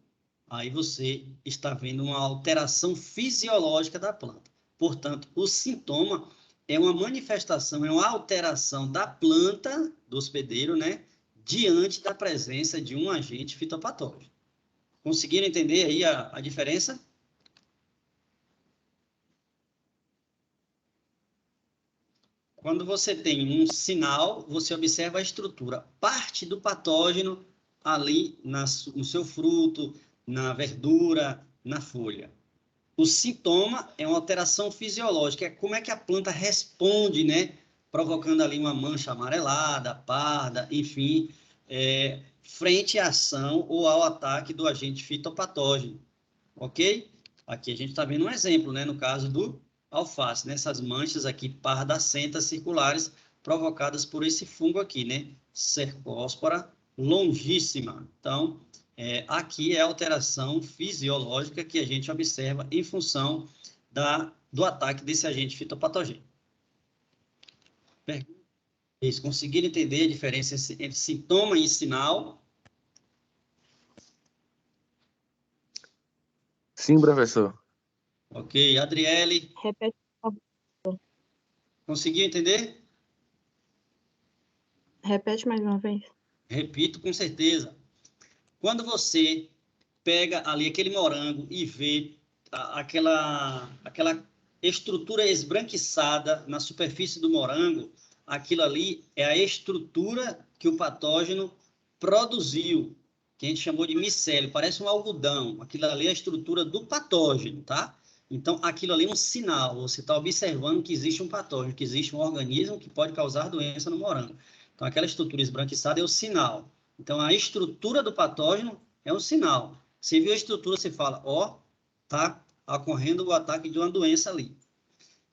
aí você está vendo uma alteração fisiológica da planta. Portanto, o sintoma é uma manifestação, é uma alteração da planta, do hospedeiro, né, diante da presença de um agente fitopatógeno. Conseguiram entender aí a diferença? Quando você tem um sinal, você observa a estrutura. Parte do patógeno ali no seu fruto, na verdura, na folha. O sintoma é uma alteração fisiológica, é como é que a planta responde, né? Provocando ali uma mancha amarelada, parda, enfim, frente à ação ou ao ataque do agente fitopatógeno, ok? Aqui a gente está vendo um exemplo, né? No caso do alface, nessas manchas aqui pardacentas circulares provocadas por esse fungo aqui, né? Cercospora longíssima. Então, aqui é a alteração fisiológica que a gente observa em função do ataque desse agente fitopatogênico. Vocês conseguiram entender a diferença entre sintoma e sinal? Sim, professor. Ok. Adriele? Repete. Conseguiu entender? Repete mais uma vez. Repito com certeza. Quando você pega ali aquele morango e vê aquela estrutura esbranquiçada na superfície do morango, aquilo ali é a estrutura que o patógeno produziu, que a gente chamou de micélio, parece um algodão. Aquilo ali é a estrutura do patógeno, tá? Então, aquilo ali é um sinal, você está observando que existe um patógeno, que existe um organismo que pode causar doença no morango. Então, aquela estrutura esbranquiçada é o sinal. Então, a estrutura do patógeno é um sinal. Você viu a estrutura, você fala, ó, tá ocorrendo o ataque de uma doença ali.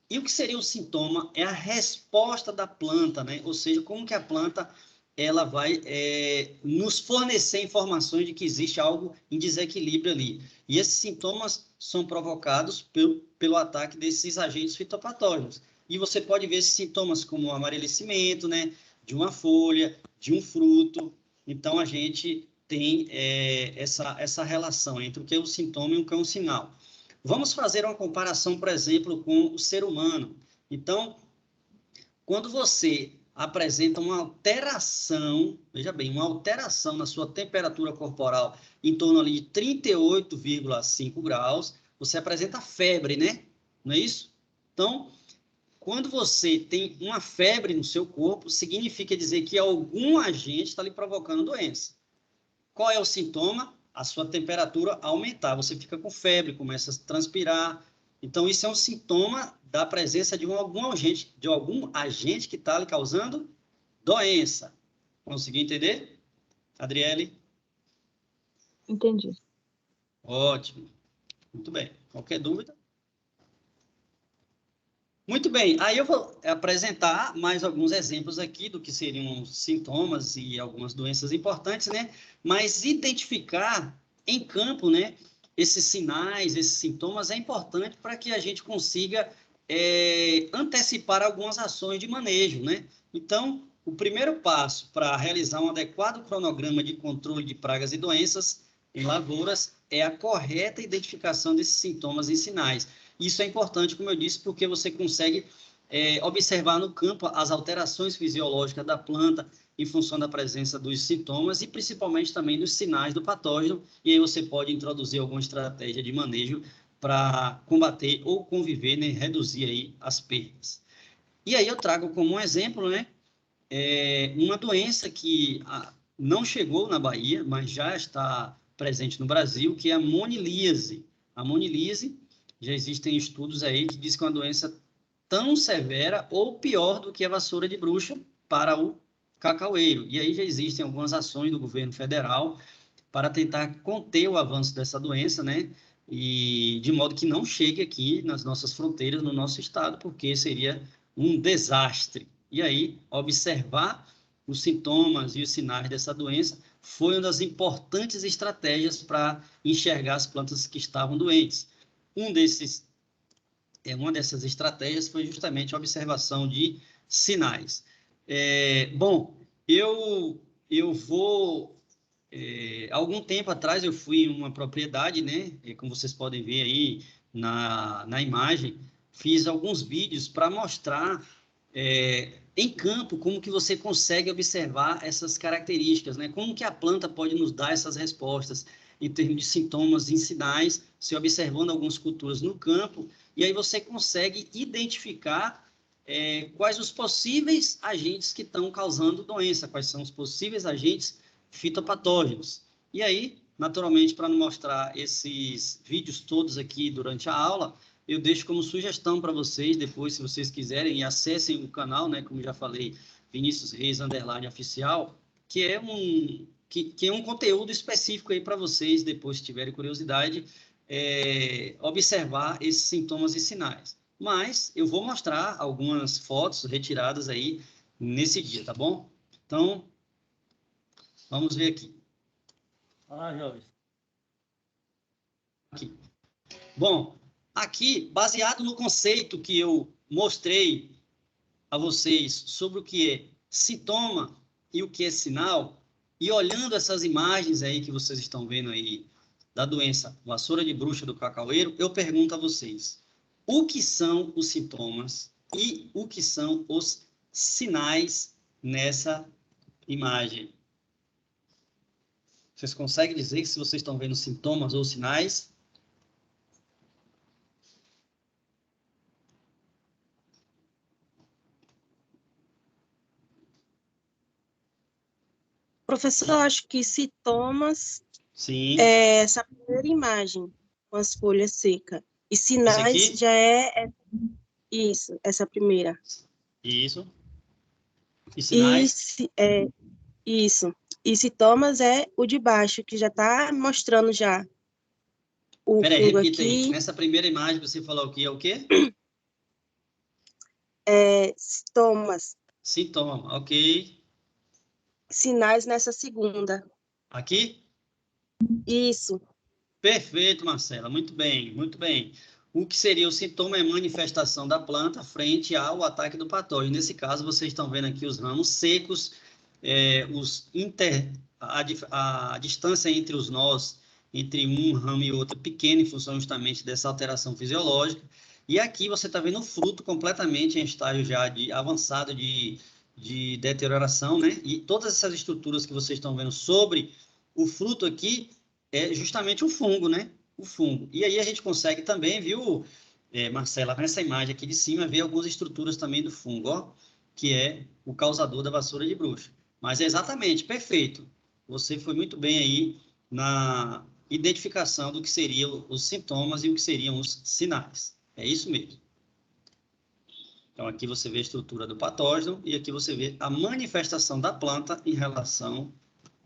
E o que seria o sintoma? É a resposta da planta, né? Ou seja, como que a planta ela vai nos fornecer informações de que existe algo em desequilíbrio ali. E esses sintomas são provocados pelo ataque desses agentes fitopatógenos. E você pode ver esses sintomas como o amarelecimento, né, de uma folha, de um fruto. Então, a gente tem essa relação entre o que é o sintoma e o que é um sinal. Vamos fazer uma comparação, por exemplo, com o ser humano. Então, quando você apresenta uma alteração, veja bem, uma alteração na sua temperatura corporal em torno ali de 38,5 graus, você apresenta febre, né? Não é isso? Então, quando você tem uma febre no seu corpo, significa dizer que algum agente está lhe provocando doença. Qual é o sintoma? A sua temperatura aumentar. Você fica com febre, começa a transpirar. Então, isso é um sintoma da presença de algum agente que está lhe causando doença. Conseguiu entender, Adriele? Entendi. Ótimo. Muito bem. Qualquer dúvida? Muito bem, aí eu vou apresentar mais alguns exemplos aqui do que seriam sintomas e algumas doenças importantes, né? Mas identificar em campo, né, esses sinais, esses sintomas é importante para que a gente consiga antecipar algumas ações de manejo, né? Então, o primeiro passo para realizar um adequado cronograma de controle de pragas e doenças em lavouras é a correta identificação desses sintomas e sinais. Isso é importante, como eu disse, porque você consegue observar no campo as alterações fisiológicas da planta em função da presença dos sintomas e principalmente também dos sinais do patógeno, e aí você pode introduzir alguma estratégia de manejo para combater ou conviver, né, reduzir aí as perdas. E aí eu trago como um exemplo, né, uma doença que não chegou na Bahia, mas já está presente no Brasil, que é a monilíase. A monilíase, já existem estudos aí que dizem que é uma doença tão severa ou pior do que a vassoura de bruxa para o cacaueiro. E aí já existem algumas ações do governo federal para tentar conter o avanço dessa doença, né? E de modo que não chegue aqui nas nossas fronteiras, no nosso estado, porque seria um desastre. E aí, observar os sintomas e os sinais dessa doença foi uma das importantes estratégias para enxergar as plantas que estavam doentes. Uma dessas estratégias foi justamente a observação de sinais. Bom, eu vou... algum tempo atrás eu fui em uma propriedade, né? Como vocês podem ver aí na imagem, fiz alguns vídeos para mostrar em campo como que você consegue observar essas características, né? Como que a planta pode nos dar essas respostas em termos de sintomas e sinais, se observando algumas culturas no campo, e aí você consegue identificar quais os possíveis agentes que estão causando doença, quais são os possíveis agentes fitopatógenos. E aí, naturalmente, para não mostrar esses vídeos todos aqui durante a aula, eu deixo como sugestão para vocês, depois, se vocês quiserem, e acessem o canal, né, como já falei, Vinícius Reis _oficial, que é um conteúdo específico aí para vocês, depois, se tiverem curiosidade, observar esses sintomas e sinais. Mas eu vou mostrar algumas fotos retiradas aí nesse dia, tá bom? Então, vamos ver aqui. Ah, jovens. Aqui. Bom, aqui, baseado no conceito que eu mostrei a vocês sobre o que é sintoma e o que é sinal, e olhando essas imagens aí que vocês estão vendo aí da doença vassoura de bruxa do cacaueiro, eu pergunto a vocês, o que são os sintomas e o que são os sinais nessa imagem? Vocês conseguem dizer se vocês estão vendo sintomas ou sinais? Professor, eu acho que sintomas Sim. é essa primeira imagem, com as folhas secas. E sinais já é isso, essa primeira. Isso. E sinais? Isso. E sintomas é o de baixo, que já está mostrando já o Peraí, fungo repita aqui. aí. Nessa primeira imagem você falou que é o quê? Sintomas. Sintoma, ok. Sinais nessa segunda. Aqui? Isso. Perfeito, Marcela. Muito bem, muito bem. O que seria o sintoma é manifestação da planta frente ao ataque do patógeno. Nesse caso, vocês estão vendo aqui os ramos secos, a distância entre os nós, entre um ramo e outro, pequena em função justamente dessa alteração fisiológica. E aqui você está vendo o fruto completamente em estágio já avançado de de deterioração, né? E todas essas estruturas que vocês estão vendo sobre o fruto aqui é justamente o fungo, né? O fungo. E aí a gente consegue também, viu, Marcela, nessa imagem aqui de cima, ver algumas estruturas também do fungo, ó, que é o causador da vassoura de bruxa. Mas é exatamente, perfeito. Você foi muito bem aí na identificação do que seriam os sintomas e o que seriam os sinais. É isso mesmo. Então, aqui você vê a estrutura do patógeno e aqui você vê a manifestação da planta em relação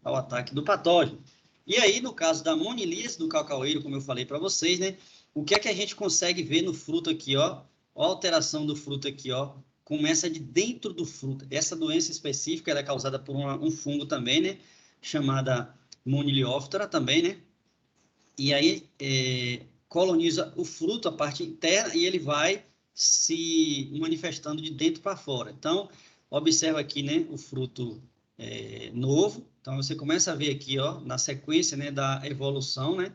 ao ataque do patógeno. E aí, no caso da monilíase do cacaueiro, como eu falei para vocês, né? O que é que a gente consegue ver no fruto aqui, ó? A alteração do fruto aqui, ó. Começa de dentro do fruto. Essa doença específica ela é causada por um fungo também, né? Chamada Monilióftora também, né? E aí, coloniza o fruto, a parte interna, e ele vai se manifestando de dentro para fora. Então, observa aqui, né, o fruto novo. Então, você começa a ver aqui, ó, na sequência, né, da evolução, né,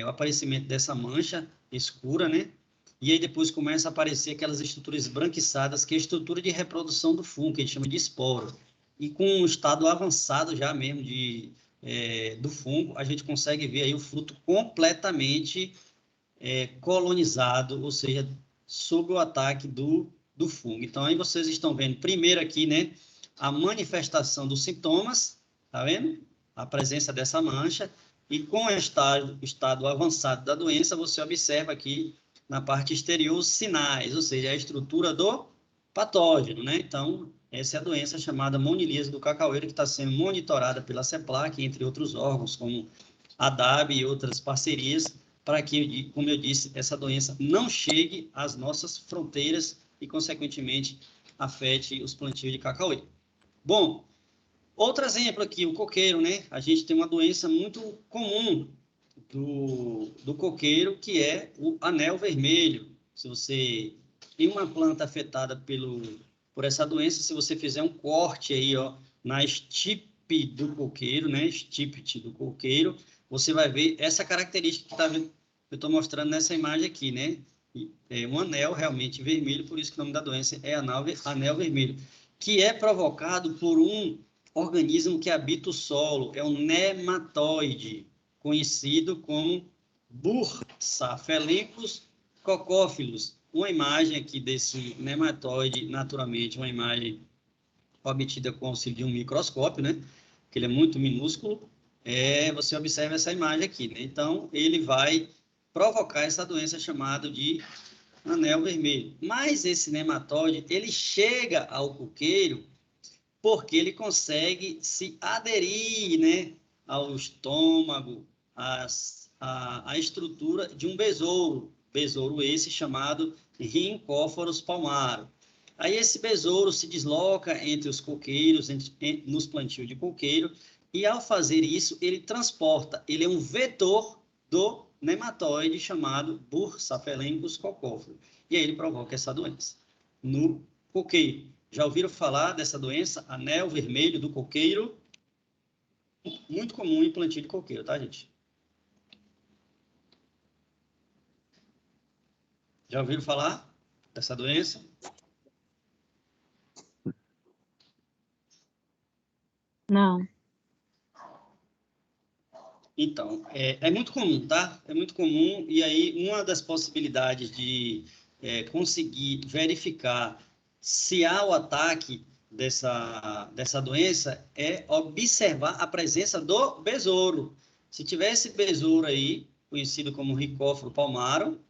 o aparecimento dessa mancha escura, né, e aí depois começa a aparecer aquelas estruturas esbranquiçadas, que é a estrutura de reprodução do fungo, que a gente chama de esporo. E com um estado avançado já mesmo do fungo, a gente consegue ver aí o fruto completamente colonizado, ou seja, sob o ataque do fungo. Então, aí vocês estão vendo primeiro aqui, né, a manifestação dos sintomas, tá vendo? A presença dessa mancha, e com o estado avançado da doença, você observa aqui na parte exterior os sinais, ou seja, a estrutura do patógeno, né? Então, essa é a doença chamada monilíase do cacaueiro, que está sendo monitorada pela CEPLAC, entre outros órgãos, como a DAB e outras parcerias, para que, como eu disse, essa doença não chegue às nossas fronteiras e, consequentemente, afete os plantios de cacaueiro. Bom, outro exemplo aqui, o coqueiro, né? A gente tem uma doença muito comum do coqueiro, que é o anel vermelho. Se você tem uma planta afetada por essa doença, se você fizer um corte aí, ó, na estipe do coqueiro, né? Estípite do coqueiro, você vai ver essa característica que eu estou mostrando nessa imagem aqui, né? É um anel realmente vermelho, por isso que o nome da doença é anel vermelho, que é provocado por um organismo que habita o solo, é um nematóide, conhecido como Bursa-Felencos cocófilos. Uma imagem aqui desse nematóide, naturalmente, uma imagem obtida com auxílio de um microscópio, né? Que ele é muito minúsculo. Você observa essa imagem aqui, né? Então, ele vai provocar essa doença chamada de anel vermelho. Mas esse nematóide, ele chega ao coqueiro porque ele consegue se aderir, né, ao estômago, à estrutura de um besouro esse chamado Rhincóphoros palmaro. Aí esse besouro se desloca entre os coqueiros, nos plantios de coqueiro, e ao fazer isso, ele transporta, ele é um vetor do nematóide chamado Bursa-Felencos cocófilos. E aí ele provoca essa doença no coqueiro. Já ouviram falar dessa doença, anel vermelho do coqueiro? Muito comum em plantio de coqueiro, tá, gente? Já ouviram falar dessa doença? Não. Então, é muito comum, tá? É muito comum, e aí uma das possibilidades de conseguir verificar se há o ataque dessa doença é observar a presença do besouro. Se tiver esse besouro aí, conhecido como Rhincóphoro palmaro,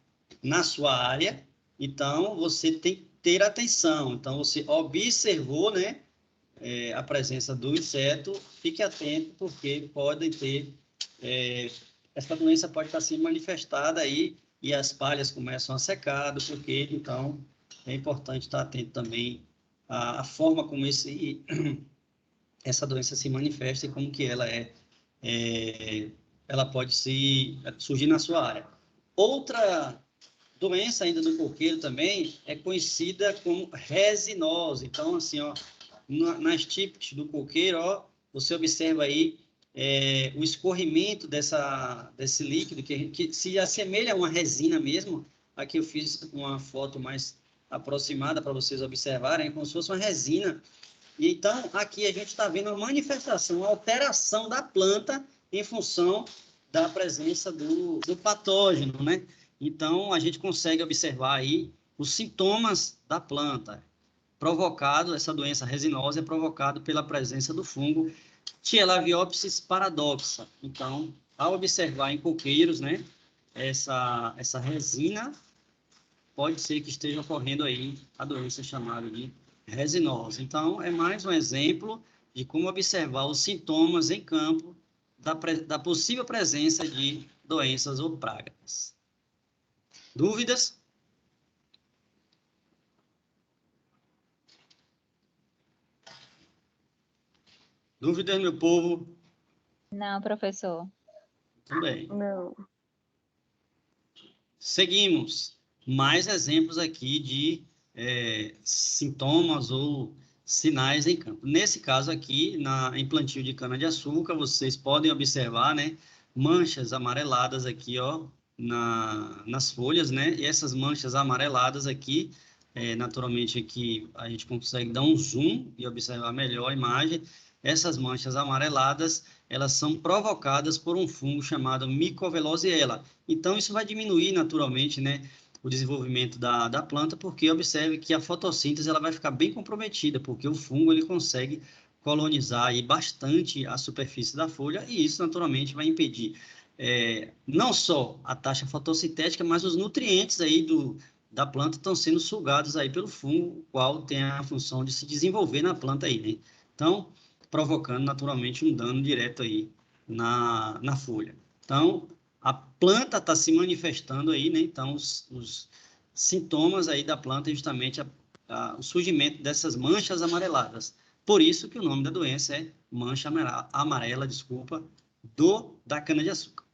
na sua área, então você tem que ter atenção. Então, você observou, né, a presença do inseto, fique atento, porque podem ter essa doença pode estar sendo manifestada aí e as palhas começam a secar do coqueiro, então é importante estar atento também à forma como essa doença se manifesta e como que ela pode surgir na sua área. Outra doença ainda do coqueiro também é conhecida como resinose. Então, assim, ó, nas típicas do coqueiro, ó, você observa aí o escorrimento desse líquido, que se assemelha a uma resina mesmo. Aqui eu fiz uma foto mais aproximada para vocês observarem, como se fosse uma resina Então, aqui a gente está vendo a manifestação, a alteração da planta em função da presença do patógeno, né? Então, a gente consegue observar aí os sintomas da planta provocado, essa doença resinosa é provocada pela presença do fungo Tchelaviopsis paradoxa. Então, ao observar em coqueiros, né, essa resina, pode ser que esteja ocorrendo aí a doença chamada de resinose. Então, é mais um exemplo de como observar os sintomas em campo da possível presença de doenças ou pragas. Dúvidas? Dúvidas, meu povo? Não, professor. Tudo bem. Não. Seguimos. Mais exemplos aqui de sintomas ou sinais em campo. Nesse caso aqui, em plantio de cana-de-açúcar, vocês podem observar, né, manchas amareladas aqui, ó, nas folhas, né? E essas manchas amareladas aqui, naturalmente aqui a gente consegue dar um zoom e observar melhor a imagem. Essas manchas amareladas, elas são provocadas por um fungo chamado Mycovelosiella. Então, isso vai diminuir naturalmente, né, o desenvolvimento da planta, porque observe que a fotossíntese ela vai ficar bem comprometida, porque o fungo ele consegue colonizar aí bastante a superfície da folha, e isso naturalmente vai impedir não só a taxa fotossintética, mas os nutrientes aí da planta estão sendo sugados aí pelo fungo, o qual tem a função de se desenvolver na planta aí, né? Então, provocando naturalmente um dano direto aí na folha. Então, a planta está se manifestando aí, né? Então, os sintomas aí da planta é justamente o surgimento dessas manchas amareladas. Por isso que o nome da doença é mancha amarela, desculpa, da cana-de-açúcar.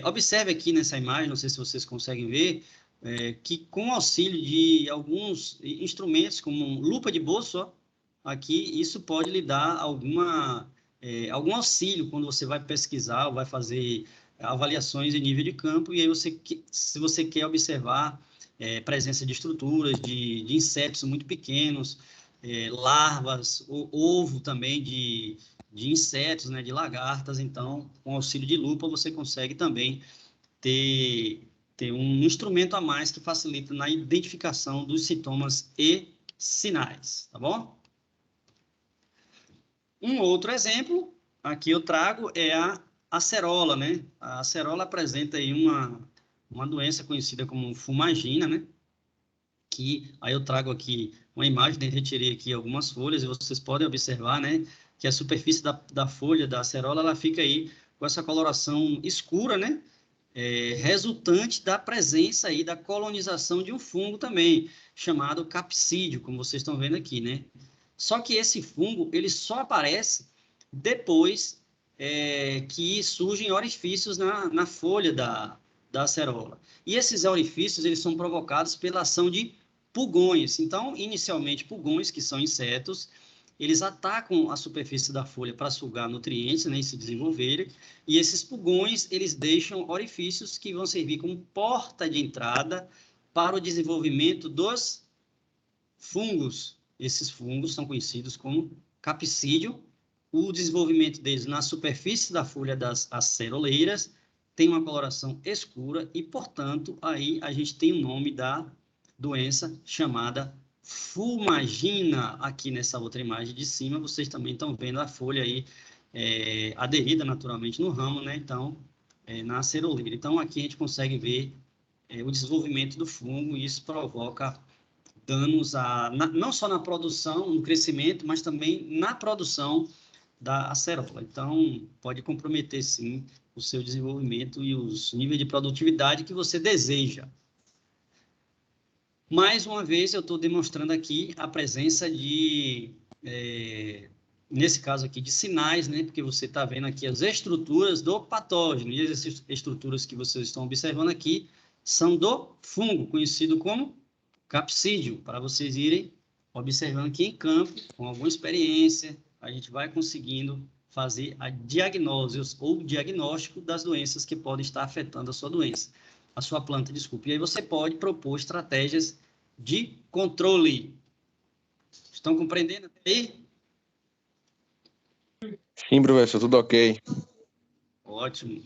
Observe aqui nessa imagem, não sei se vocês conseguem ver, que com o auxílio de alguns instrumentos, como lupa de bolso, ó, aqui, isso pode lhe dar algum auxílio quando você vai pesquisar ou vai fazer avaliações em nível de campo, e aí se você quer observar presença de estruturas, de insetos muito pequenos, larvas, ovo também de insetos, né, de lagartas, então, com auxílio de lupa, você consegue também ter um instrumento a mais que facilita na identificação dos sintomas e sinais, tá bom? Um outro exemplo, aqui eu trago, é a acerola, né? A acerola apresenta aí uma doença conhecida como fumagina, né? Que aí eu trago aqui uma imagem, retirei aqui algumas folhas, e vocês podem observar, né? Que a superfície da folha da acerola, ela fica aí com essa coloração escura, né? Resultante da presença aí da colonização de um fungo também, chamado capsídio, como vocês estão vendo aqui, né? Só que esse fungo, ele só aparece depois que surgem orifícios na folha da acerola. E esses orifícios, eles são provocados pela ação de pulgões. Então, inicialmente, pulgões, que são insetos, eles atacam a superfície da folha para sugar nutrientes, né, e se desenvolverem, e esses pulgões, eles deixam orifícios que vão servir como porta de entrada para o desenvolvimento dos fungos. Esses fungos são conhecidos como capsídio. O desenvolvimento deles na superfície da folha das aceroleiras tem uma coloração escura e, portanto, aí a gente tem o nome da doença chamada fumagina. Aqui nessa outra imagem de cima, vocês também estão vendo a folha aí aderida naturalmente no ramo, né? Então, na aceroleira. Então, aqui a gente consegue ver o desenvolvimento do fungo, e isso provoca danos não só na produção, no crescimento, mas também na produção da acerola. Então, pode comprometer, sim, o seu desenvolvimento e os níveis de produtividade que você deseja. Mais uma vez, eu estou demonstrando aqui a presença nesse caso aqui, de sinais, né? Porque você está vendo aqui as estruturas do patógeno, e as estruturas que vocês estão observando aqui são do fungo, conhecido como capsídio, para vocês irem observando aqui em campo, com alguma experiência, a gente vai conseguindo fazer a diagnose ou diagnóstico das doenças que podem estar afetando a sua planta, desculpe. E aí você pode propor estratégias de controle. Estão compreendendo até aí? Sim, professor, tudo ok. Ótimo.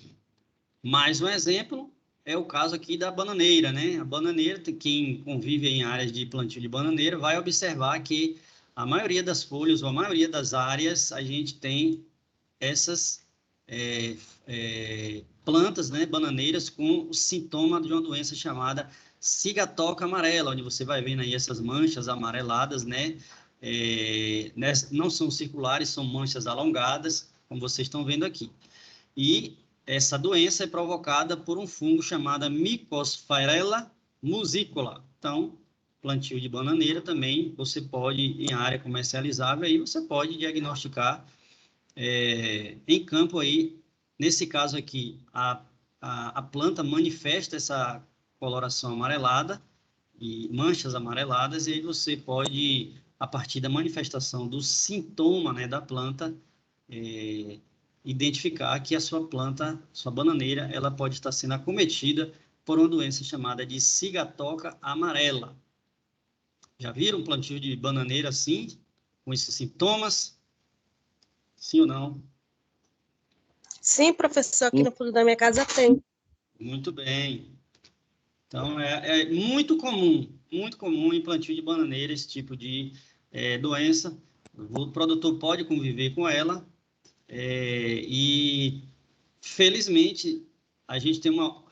Mais um exemplo é o caso aqui da bananeira, né? A bananeira, quem convive em áreas de plantio de bananeira vai observar que a maioria das folhas, ou a maioria das áreas, a gente tem essas plantas, né, bananeiras com o sintoma de uma doença chamada cigatoca amarela, onde você vai vendo aí essas manchas amareladas, né? Não são circulares, são manchas alongadas, como vocês estão vendo aqui. E essa doença é provocada por um fungo chamado Mycosphaerella musicola. Então, plantio de bananeira também, você pode, em área comercializável, aí você pode diagnosticar em campo aí, nesse caso aqui, a planta manifesta essa coloração amarelada e manchas amareladas, e aí você pode, a partir da manifestação do sintoma, né, da planta, identificar que a sua planta, sua bananeira, ela pode estar sendo acometida por uma doença chamada de cigatoca amarela. Já viram um plantio de bananeira assim, com esses sintomas? Sim ou não? Sim, professor, aqui no fundo da minha casa tem. Muito bem. Então, é muito comum em plantio de bananeira esse tipo de doença. O produtor pode conviver com ela e, felizmente, a gente tem uma...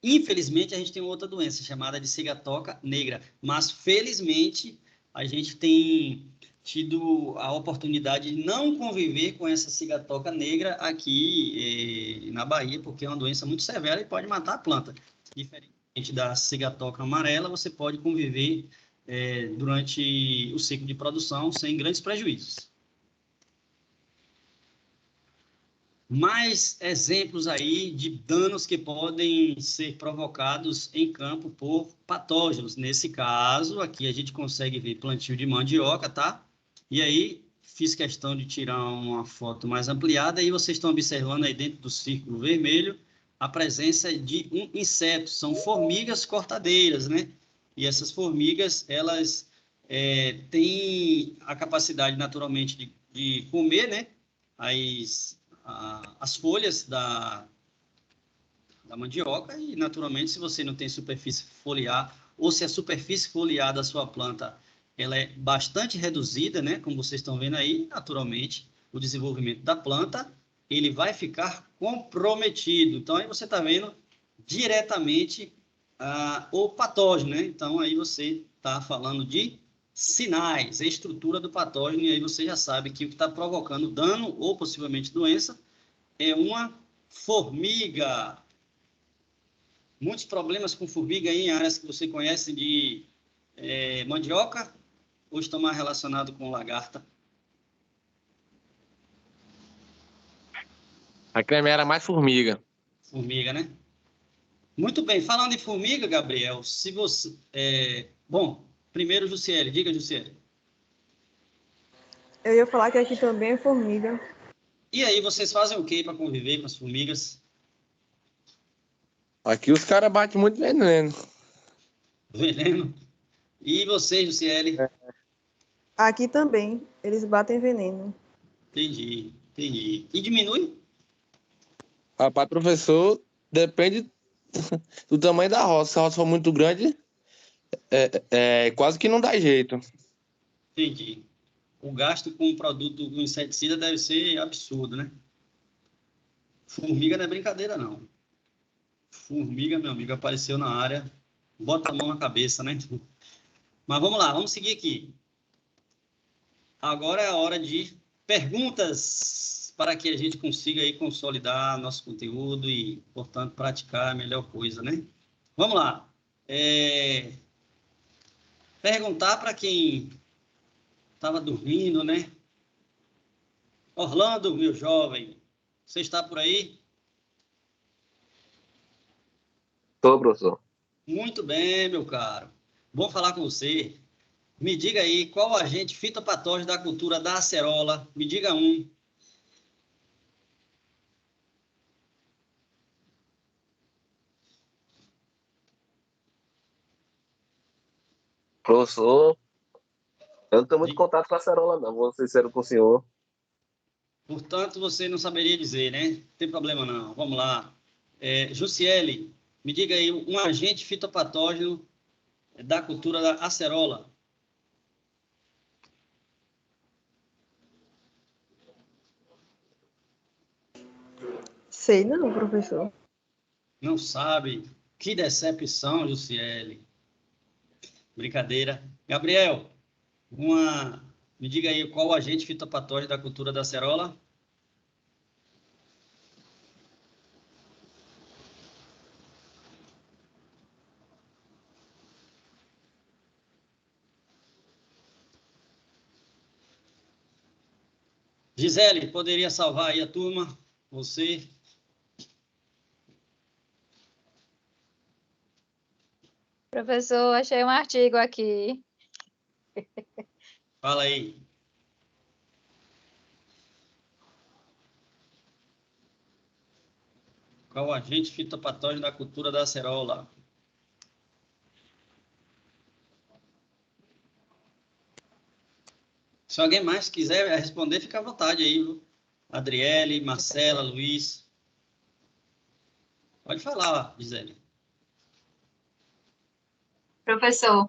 Infelizmente, a gente tem outra doença chamada de cigatoca negra, mas, felizmente, a gente tem tido a oportunidade de não conviver com essa cigatoca negra aqui na Bahia, porque é uma doença muito severa e pode matar a planta. Diferentemente da cigatoca amarela, você pode conviver durante o ciclo de produção sem grandes prejuízos. Mais exemplos aí de danos que podem ser provocados em campo por patógenos. Nesse caso, aqui a gente consegue ver plantio de mandioca, tá? E aí, fiz questão de tirar uma foto mais ampliada e vocês estão observando aí dentro do círculo vermelho a presença de um inseto. São formigas cortadeiras, né? E essas formigas, elas têm a capacidade, naturalmente, de comer, né? As folhas da mandioca e, naturalmente, se você não tem superfície foliar ou se a superfície foliar da sua planta ela é bastante reduzida, né, como vocês estão vendo aí, naturalmente, o desenvolvimento da planta ele vai ficar comprometido. Então, aí você está vendo diretamente o patógeno, né? Então, aí você está falando de sinais, a estrutura do patógeno, e aí você já sabe que o que está provocando dano ou possivelmente doença é uma formiga. Muitos problemas com formiga aí em áreas que você conhece de mandioca ou estão mais relacionados com lagarta? Aqui na minha era mais formiga. Formiga, né? Muito bem. Falando em formiga, Gabriel, se você... bom, primeiro, Jussiele. Diga, Jussiele. Eu ia falar que aqui também é formiga. E aí, vocês fazem o quê para conviver com as formigas? Aqui os caras batem muito veneno. Veneno. E você, Jussiele? Aqui também, eles batem veneno. Entendi, entendi. E diminui? Rapaz, professor, depende do tamanho da roça. Se a roça for muito grande, quase que não dá jeito. Entendi. O gasto com o produto, com inseticida deve ser absurdo, né? Formiga não é brincadeira, não. Formiga, meu amigo, apareceu na área, bota a mão na cabeça, né? Mas vamos lá, vamos seguir aqui. Agora é a hora de perguntas para que a gente consiga aí consolidar nosso conteúdo e, portanto, praticar a melhor coisa, né? Vamos lá. Perguntar para quem estava dormindo, né? Orlando, meu jovem, você está por aí? Tô, professor. Muito bem, meu caro. Bom falar com você. Me diga aí, qual o agente fitopatógeno da cultura da acerola? Me diga um. Professor, Eu não tenho muito contato com a acerola, não. Vou ser sincero com o senhor. Portanto, você não saberia dizer, né? Não tem problema não. Vamos lá. Jussiele, me diga aí, um agente fitopatógeno da cultura da acerola. Sei não, professor. Não sabe? Que decepção, Jussiele. Brincadeira. Gabriel, me diga aí, qual o agente fitopatógeno da cultura da acerola? Gisele, poderia salvar aí a turma? Você? Professor, achei um artigo aqui. Fala aí. Qual o agente fitopatógeno da cultura da acerola? Se alguém mais quiser responder, fica à vontade aí, viu? Adriele, Marcela, Luiz. Pode falar, Gisele. Professor,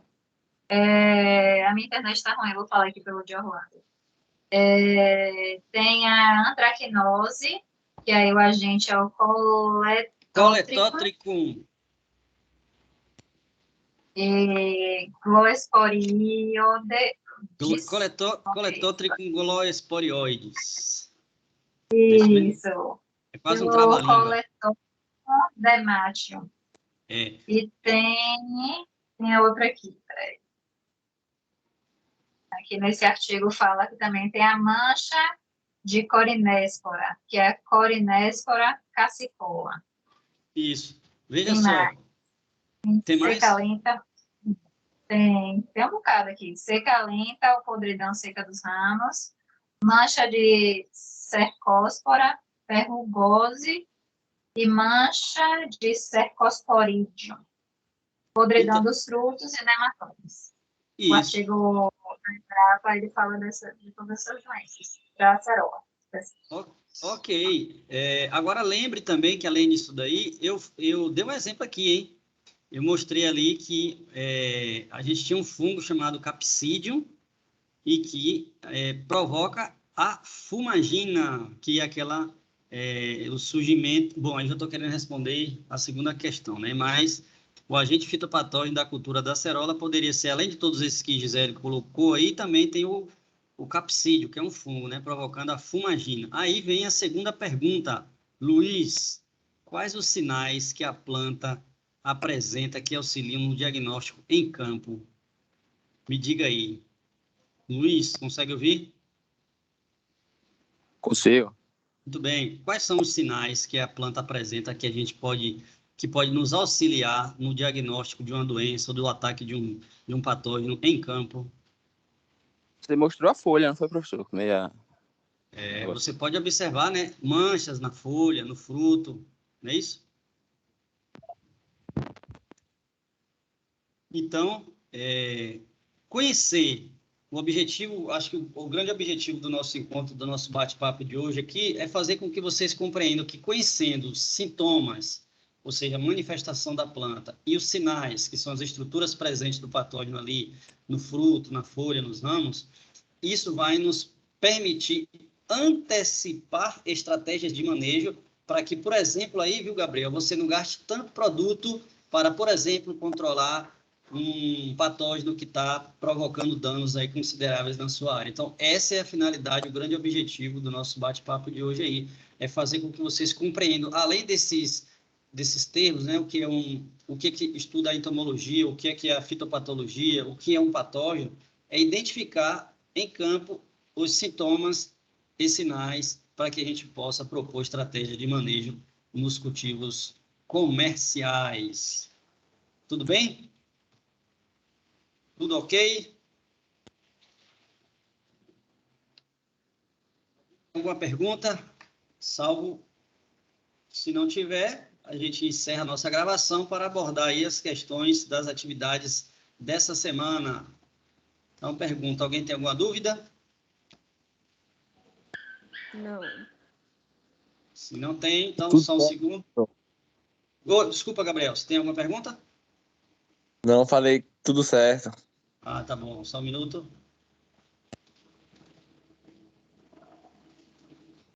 a minha internet está ruim, eu vou falar aqui pelo de Orlando. Tem a antracnose, que aí o agente é o Coletótricum. Gloesporioides. Coletótricum gloesporioides. Isso. É quase um O trava-língua. Coletótricum dermatium. É. E tem a outra aqui, peraí. Aqui nesse artigo fala que também tem a mancha de Corinéspora, que é a Corinéspora cassicola. Isso. Veja Tem só. mais. Tem mais? Seca lenta. Tem um bocado aqui. Seca lenta, ou podridão seca dos ramos. Mancha de Cercóspora, ferrugose e mancha de Cercosporidium. Podridão Então, dos frutos e nematóides. O isso. artigo Embrapa, ele fala de todas essas doenças, da acerola. Ok. Agora lembre também que, além disso daí, eu dei um exemplo aqui, hein? Eu mostrei ali que a gente tinha um fungo chamado Capsidium e que provoca a fumagina, que é o surgimento... Bom, aí já estou querendo responder a segunda questão, né? Mas o agente fitopatógeno da cultura da acerola poderia ser, além de todos esses que Gisele colocou aí, também tem o capsídio, que é um fungo, né? Provocando a fumagina. Aí vem a segunda pergunta. Luiz, quais os sinais que a planta apresenta que auxiliam no diagnóstico em campo? Me diga aí. Luiz, consegue ouvir? Consigo. Muito bem. Quais são os sinais que a planta apresenta que pode nos auxiliar no diagnóstico de uma doença ou do ataque de um patógeno em campo? Você mostrou a folha, não foi, professor? Você pode observar, né, manchas na folha, no fruto, não é isso? Então, conhecer o objetivo, acho que o grande objetivo do nosso encontro, do nosso bate-papo de hoje aqui, é fazer com que vocês compreendam que, conhecendo os sintomas, ou seja, a manifestação da planta, e os sinais, que são as estruturas presentes do patógeno ali, no fruto, na folha, nos ramos, isso vai nos permitir antecipar estratégias de manejo para que, por exemplo, aí, viu, Gabriel, você não gaste tanto produto para, por exemplo, controlar um patógeno que está provocando danos aí consideráveis na sua área. Então, essa é a finalidade, o grande objetivo do nosso bate-papo de hoje aí, é fazer com que vocês compreendam, além desses termos, né, o que estuda a entomologia, o que é a fitopatologia, o que é um patógeno, é identificar em campo os sintomas e sinais para que a gente possa propor estratégia de manejo nos cultivos comerciais. Tudo bem? Tudo ok? Alguma pergunta? Salvo, se não tiver, a gente encerra a nossa gravação para abordar aí as questões das atividades dessa semana. Então, pergunta, alguém tem alguma dúvida? Não. Se não tem, então Tudo só um bom. segundo. Desculpa, Gabriel, você tem alguma pergunta? Não, falei tudo certo. Ah, tá bom, só um minuto.